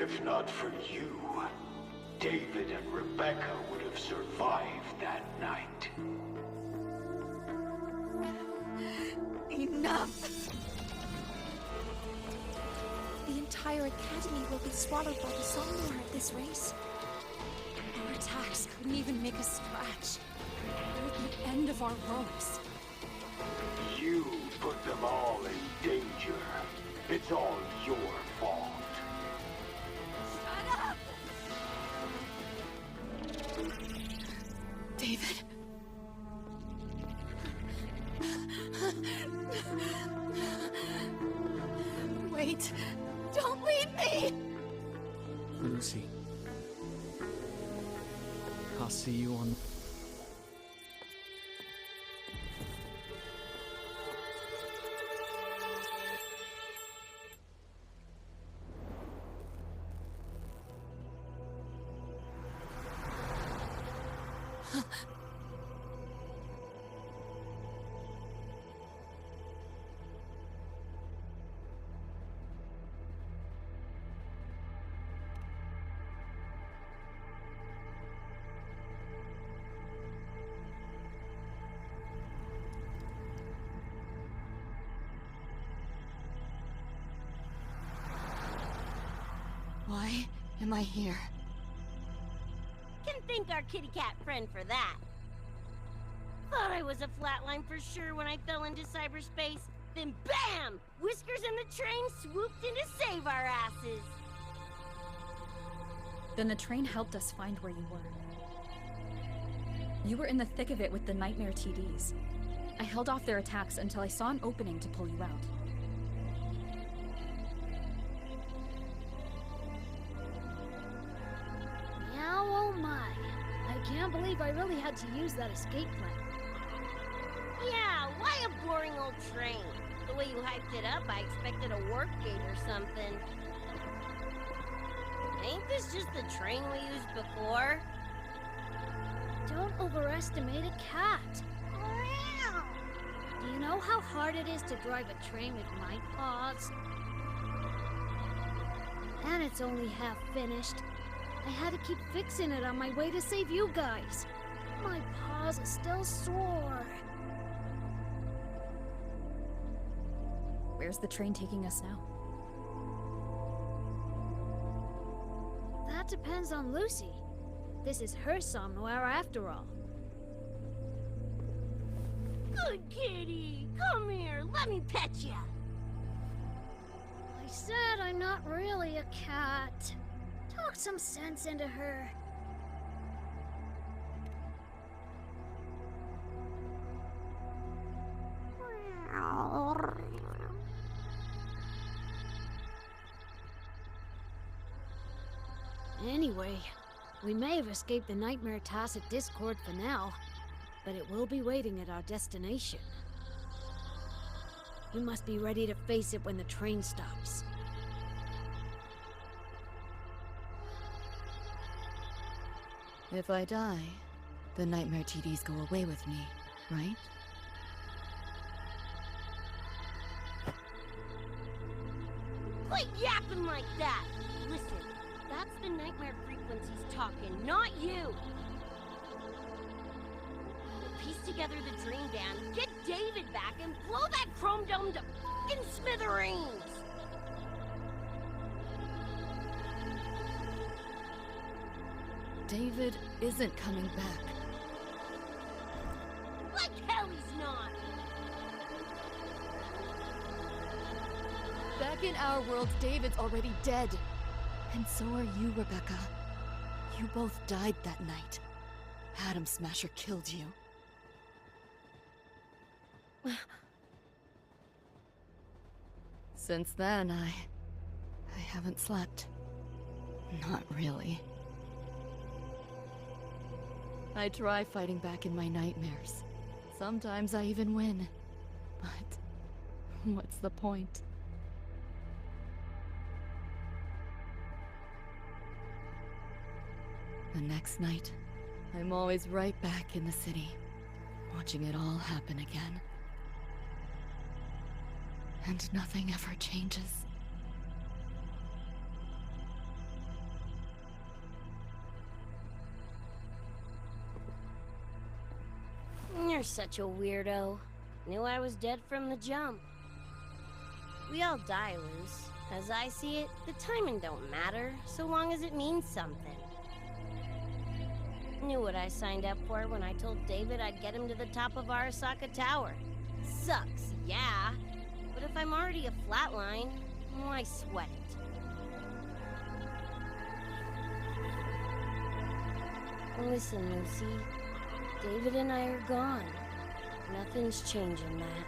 Speaker 9: If not for you, David and Rebecca would have survived that night.
Speaker 3: Enough! The entire academy will be swallowed by the Somnor at this race.
Speaker 8: Our attacks couldn't even make a scratch. They're at the end of our ropes.
Speaker 9: You put them all in danger. It's all your fault.
Speaker 8: Shut up!
Speaker 4: David. Wait. Don't leave me!
Speaker 10: Lucy. I'll see you on...
Speaker 4: Why am I here?
Speaker 5: Can thank our kitty cat friend for that. Thought I was a flatline for sure when I fell into cyberspace. Then BAM! Whiskers and the train swooped in to save our asses.
Speaker 2: Then the train helped us find where you were. You were in the thick of it with the Nightmare TDs. I held off their attacks until I saw an opening to pull you out.
Speaker 1: Meow, oh my. I can't believe I really had to use that escape plan.
Speaker 5: Yeah, why a boring old train? The way you hyped it up, I expected a warp gate or something. Ain't this just the train we used before?
Speaker 1: Don't overestimate a cat. Do you know how hard it is to drive a train with my paws? And it's only half finished. I had to keep fixing it on my way to save you guys. My paws are still sore.
Speaker 2: Where's the train taking us now?
Speaker 1: That depends on Lucy. This is her somnowhere after all.
Speaker 5: Good kitty! Come here, let me pet ya!
Speaker 1: I said I'm not really a cat. Talk some sense into her. Anyway, we may have escaped the Nightmare Tacit Discord for now, but it will be waiting at our destination. We must be ready to face it when the train stops.
Speaker 4: If I die, the Nightmare TDs go away with me, right?
Speaker 5: Quit yapping like that! Listen, that's the nightmare frequencies talking, not you! We'll piece together the dream band, get David back, and blow that chrome dome to f***ing smithereens!
Speaker 4: David isn't coming back.
Speaker 5: Like hell he's not!
Speaker 4: Back in our world, David's already dead. And so are you, Rebecca. You both died that night. Atom Smasher killed you. Since then, I haven't slept. Not really. I try fighting back in my nightmares. Sometimes I even win. But what's the point? The next night, I'm always right back in the city, watching it all happen again. And nothing ever changes.
Speaker 5: You're such a weirdo. Knew I was dead from the jump. We all die, Luce. As I see it, the timing don't matter, so long as it means something. Knew what I signed up for when I told David I'd get him to the top of Arasaka Tower. Sucks, yeah. But if I'm already a flatline, why sweat it? Listen, Lucy. David and I are gone. Nothing's changing that.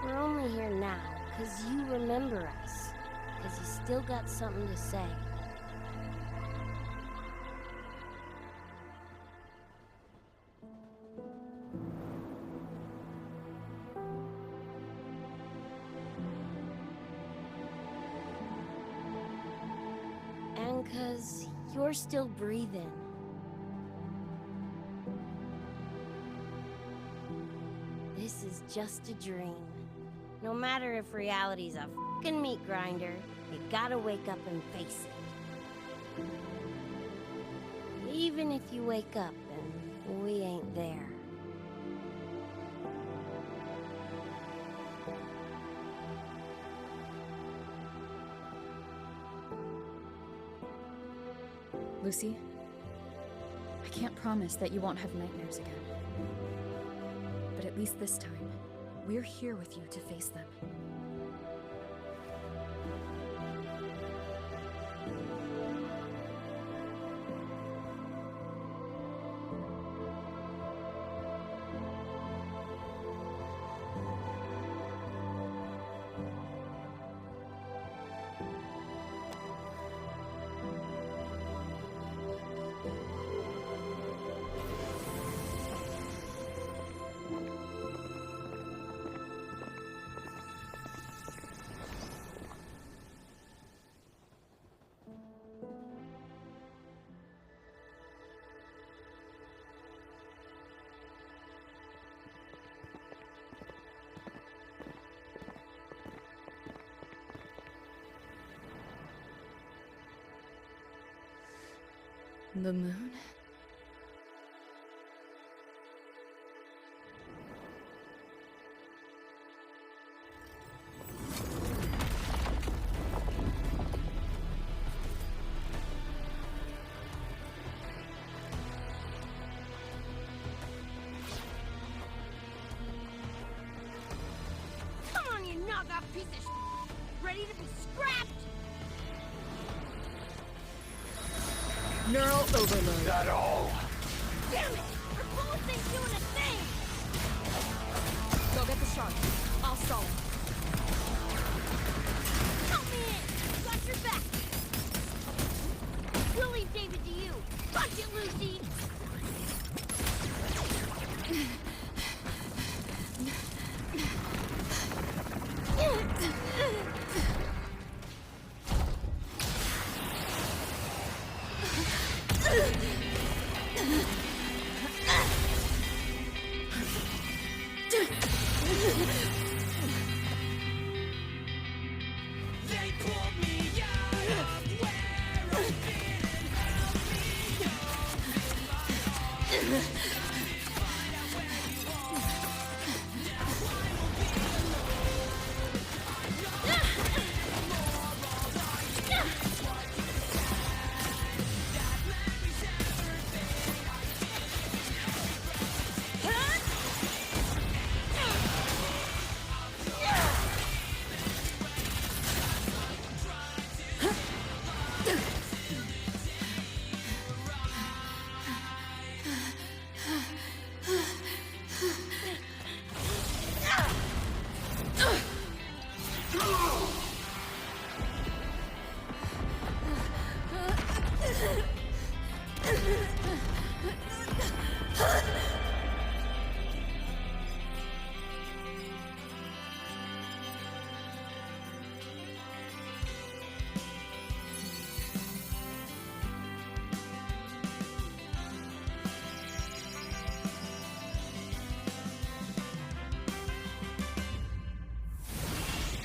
Speaker 5: We're only here now because you remember us. Because you still got something to say. And because you're still breathing. This is just a dream. No matter if reality's a fucking meat grinder, you gotta wake up and face it. Even if you wake up and we ain't there.
Speaker 2: Lucy, I can't promise that you won't have nightmares again. But at least this time, we're here with you to face them.
Speaker 4: The moon?
Speaker 5: Come on, you knockoff piece of shit! Ready to be scrapped?
Speaker 4: Neural overload.
Speaker 9: Not all.
Speaker 5: Damn it! Her pulse ain't doing a thing!
Speaker 8: Go get the shark. I'll stall him.
Speaker 5: Help me in! Got your back! We'll leave David to you! Punch it, Lucy!
Speaker 7: They pulled me out of where I've been and held me up. Find out where you are. Now I will be alone. I know more all I need is what you said. That memory's everything. I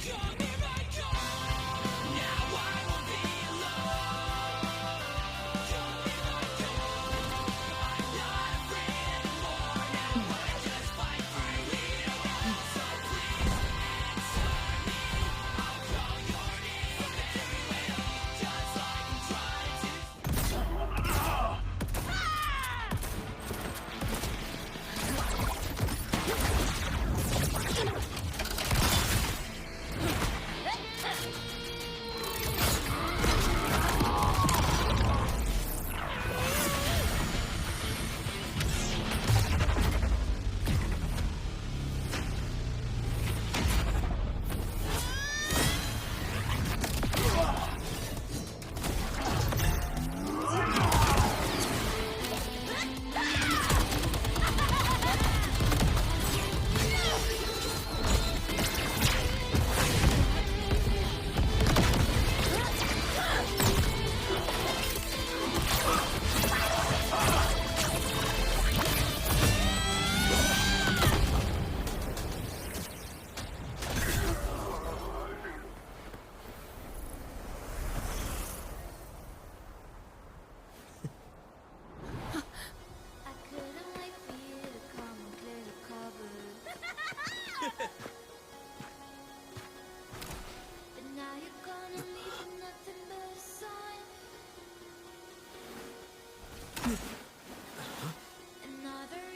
Speaker 7: Come here, my God. Now I won't be alone. Another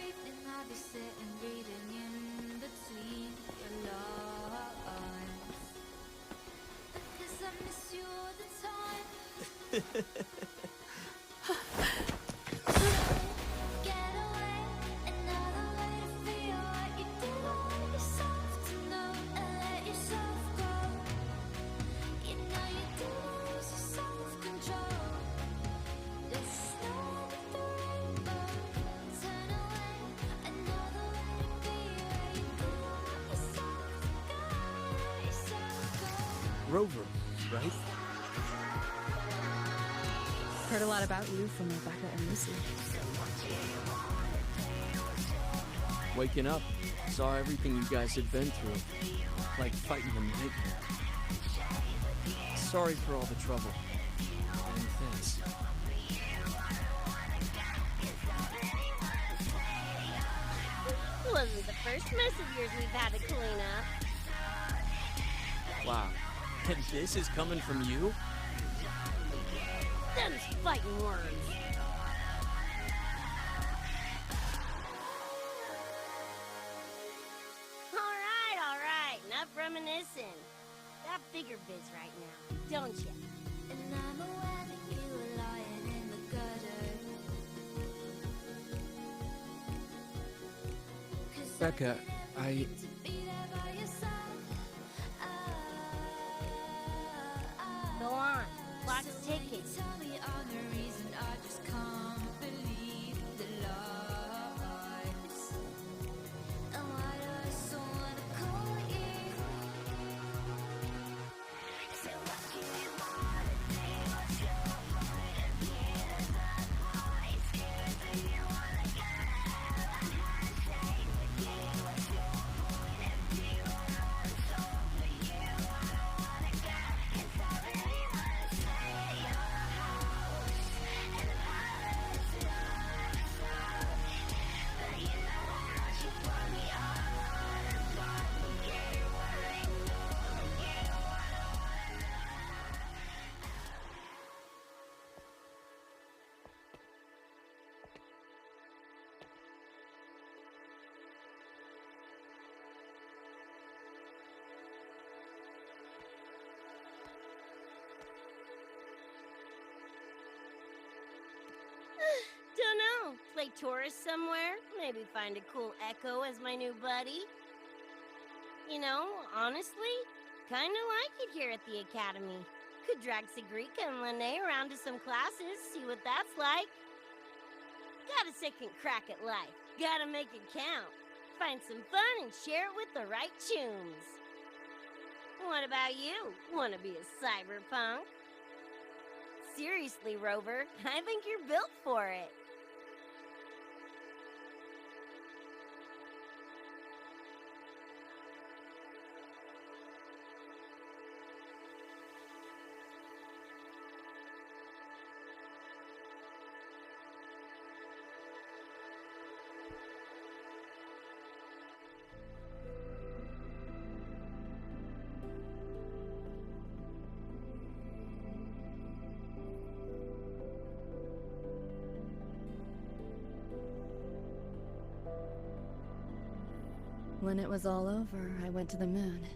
Speaker 7: evening I'll be sitting reading in between your lines. Because I miss you all the time. Get away, another way to feel what you did. Want yourself to know and let yourself go. You know you do lose your self-control. There's snow under the rainbow. Turn away, another way to be where you go. Let yourself go.
Speaker 10: Rover, right?
Speaker 2: Heard a lot about you from Rebecca and Lucy.
Speaker 10: Waking up, saw everything you guys had been through. Like fighting a nightmare. Sorry for all the trouble. And thanks.
Speaker 5: Wasn't the first mess of yours we've had to clean up.
Speaker 10: Wow. And this is coming from you?
Speaker 5: Them's fighting words. All right. Enough reminiscing. That bigger biz right now, don't you?
Speaker 7: And I'm aware that you were lying in the gutter. 'Cause
Speaker 10: Becca, I...
Speaker 7: to be there by your side.
Speaker 5: Go on. Clock's
Speaker 7: So when you
Speaker 5: ticking.
Speaker 7: tell me I'm the reason, I just can't believe the lies. And why do I so wanna call you? So what do you wanna do? What's your point of view? That I scared that you wanna go. I wanna stay with you. What's your point of view? I wanna soul for you. I don't wanna go. 'Cause I really wanna stay at your house. And the palace is all but you know how much you put me all on the spot. Yeah, you wanna ignore. Yeah, you wanna
Speaker 5: Dunno. Play tourist somewhere? Maybe find a cool Echo as my new buddy? You know, honestly, kinda like it here at the Academy. Could drag Sigrika and Lene around to some classes, see what that's like. Got a second crack at life. Gotta make it count. Find some fun and share it with the right tunes. What about you? Wanna be a cyberpunk? Seriously, Rover, I think you're built for it.
Speaker 4: When it was all over, I went to the moon.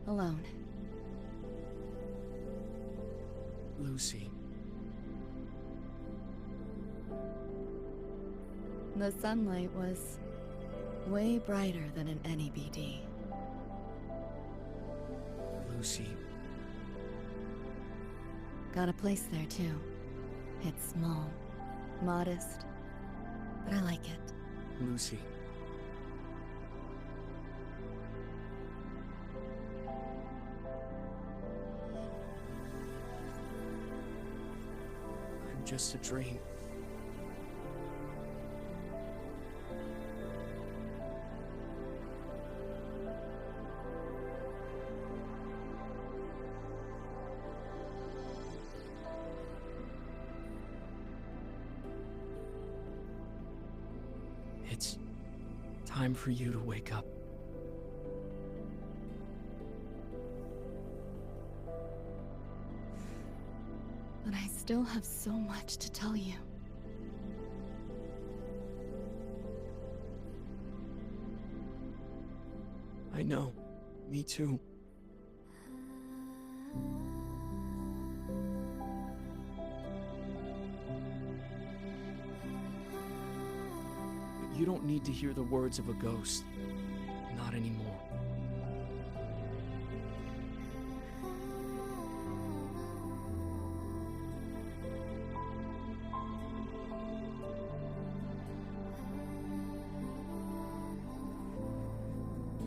Speaker 4: Alone.
Speaker 10: Lucy.
Speaker 4: The sunlight was way brighter than in any BD.
Speaker 10: Lucy.
Speaker 4: Got a place there too. It's small, modest, but I like it.
Speaker 10: Lucy. I'm just a dream. It's time for you to wake up.
Speaker 4: But I still have so much to tell you.
Speaker 10: I know. Me too. But you don't need to hear the words of a ghost. Not anymore.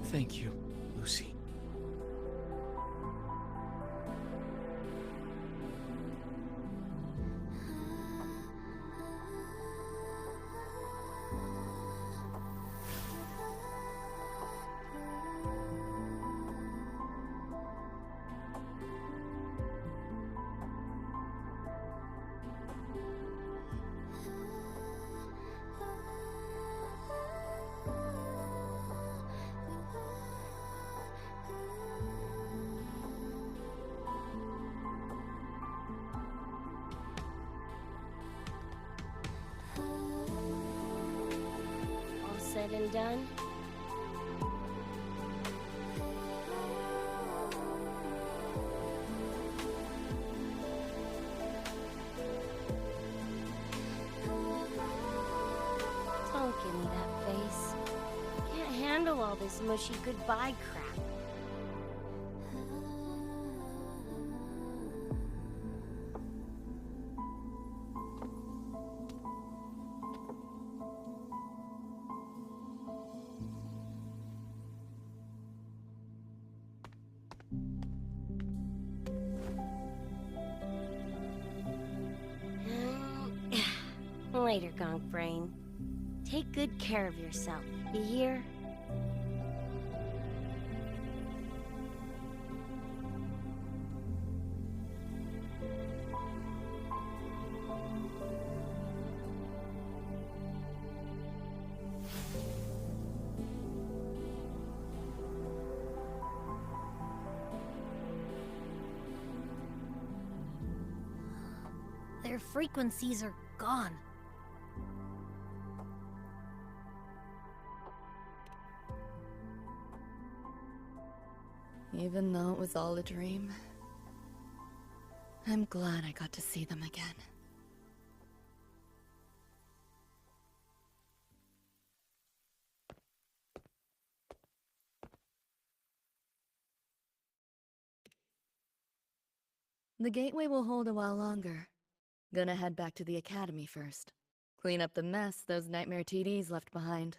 Speaker 10: Thank you, Lucy.
Speaker 5: All said and done? Don't give me that face. Can't handle all this mushy goodbye crap. Later, Gonk Brain. Take good care of yourself, you hear? Their frequencies are gone.
Speaker 4: Even though it was all a dream, I'm glad I got to see them again. The gateway will hold a while longer. Gonna head back to the academy first. Clean up the mess those nightmare TDs left behind.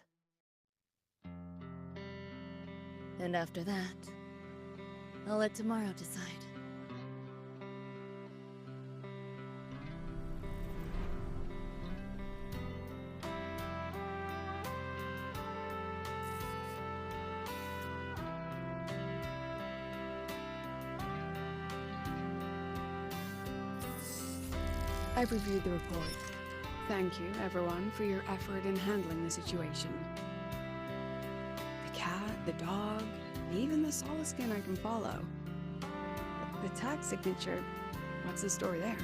Speaker 4: And after that, I'll let tomorrow decide.
Speaker 13: I've reviewed the report. Thank you, everyone, for your effort in handling the situation. The cat, the dog, even the solid skin I can follow. The tag signature, what's the story there?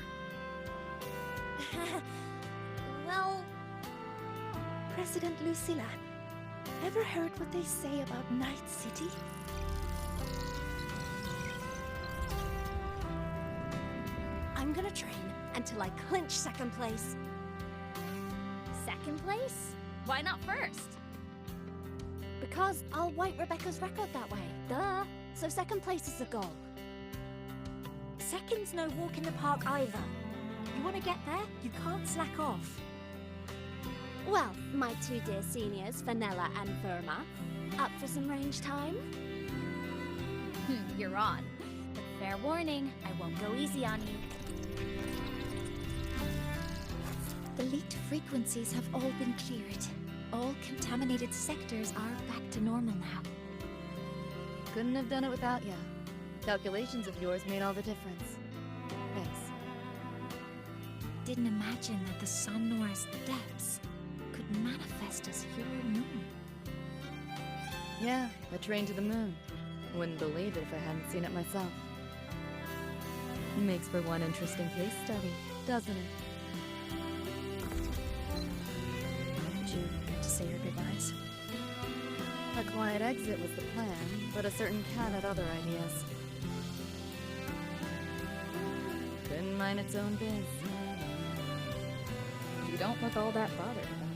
Speaker 11: Well, President Lucilla, ever heard what they say about Night City? I'm gonna train until I clinch second place.
Speaker 2: Second place? Why not first?
Speaker 1: Because I'll wipe Rebecca's record that way. Duh. So second place is the goal.
Speaker 11: Second's no walk in the park either. You want to get there, you can't slack off.
Speaker 1: Well, my two dear seniors, Vanilla and Verma, up for some range time?
Speaker 2: You're on. But fair warning, I won't go easy on you.
Speaker 3: The leaked frequencies have all been cleared. All contaminated sectors are back to normal now.
Speaker 4: Couldn't have done it without ya. Calculations of yours made all the difference. Thanks.
Speaker 3: Didn't imagine that the Somnor's depths could manifest as your moon.
Speaker 4: Yeah, a train to the moon. Wouldn't believe it if I hadn't seen it myself. Makes for one interesting case study, doesn't it?
Speaker 2: Would you like to say your goodbyes?
Speaker 4: A quiet exit was the plan, but a certain cat had other ideas. Couldn't mind its own biz.
Speaker 2: You don't look all that bothered about it.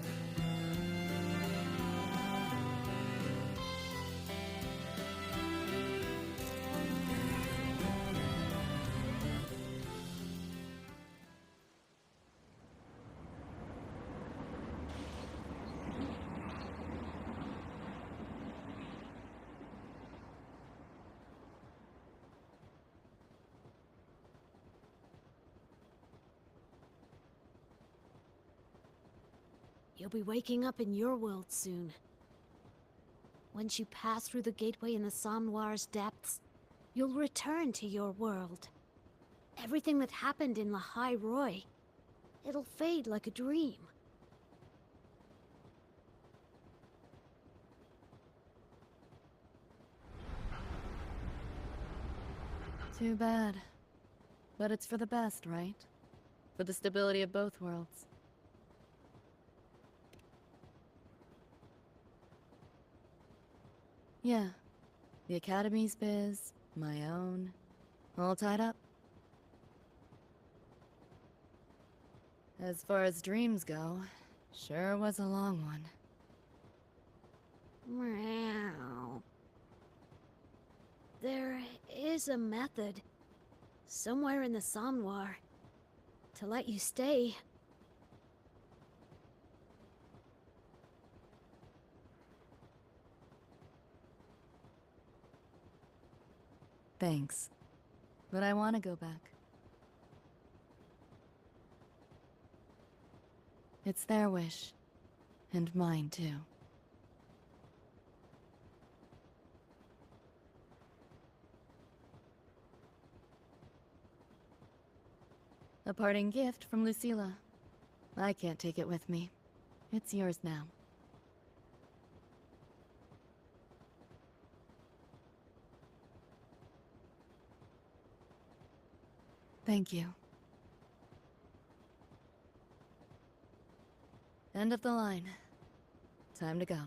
Speaker 1: You'll be waking up in your world soon. Once you pass through the gateway in the Somnoir's depths, you'll return to your world. Everything that happened in Lahal-Roi, it'll fade like a dream.
Speaker 4: Too bad. But it's for the best, right? For the stability of both worlds. Yeah. The Academy's biz, my own, all tied up. As far as dreams go, sure was a long one.
Speaker 1: Meow. There is a method, somewhere in the Somnoir, to let you stay.
Speaker 4: Thanks. But I want to go back. It's their wish. And mine, too. A parting gift from Lucilla. I can't take it with me. It's yours now. Thank you. End of the line. Time to go.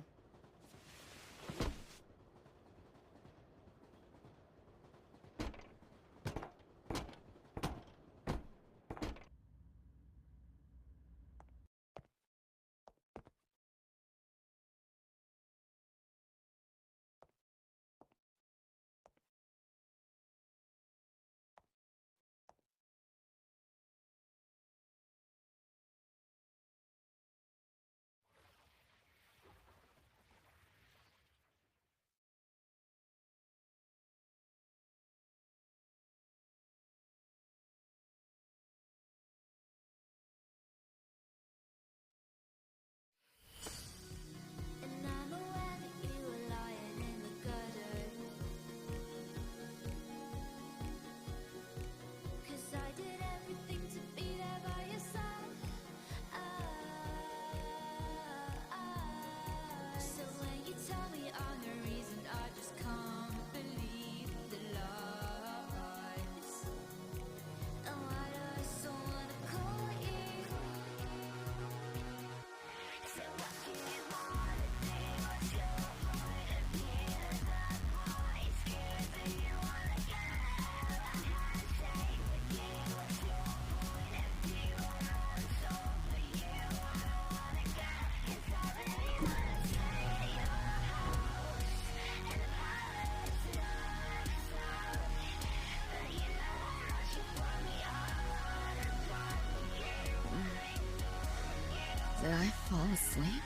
Speaker 4: Did I fall asleep?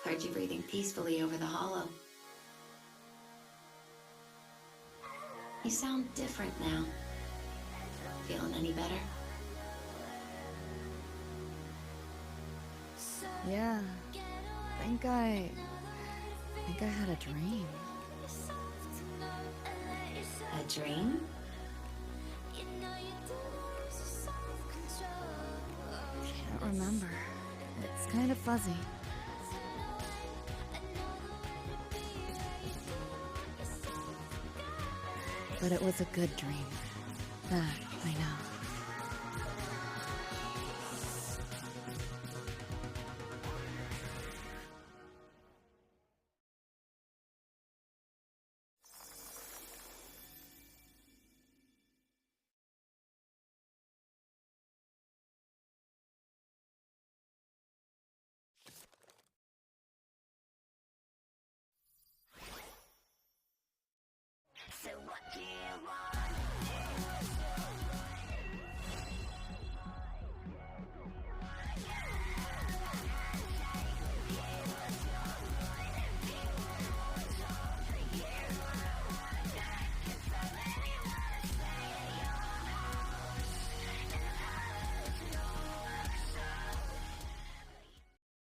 Speaker 6: Heard you breathing peacefully over the hollow. You sound different now. Feeling any better?
Speaker 4: Yeah. I think I had a dream.
Speaker 6: A dream?
Speaker 4: Can't remember. It's kind of fuzzy. But it was a good dream. That I know.
Speaker 6: What do you want?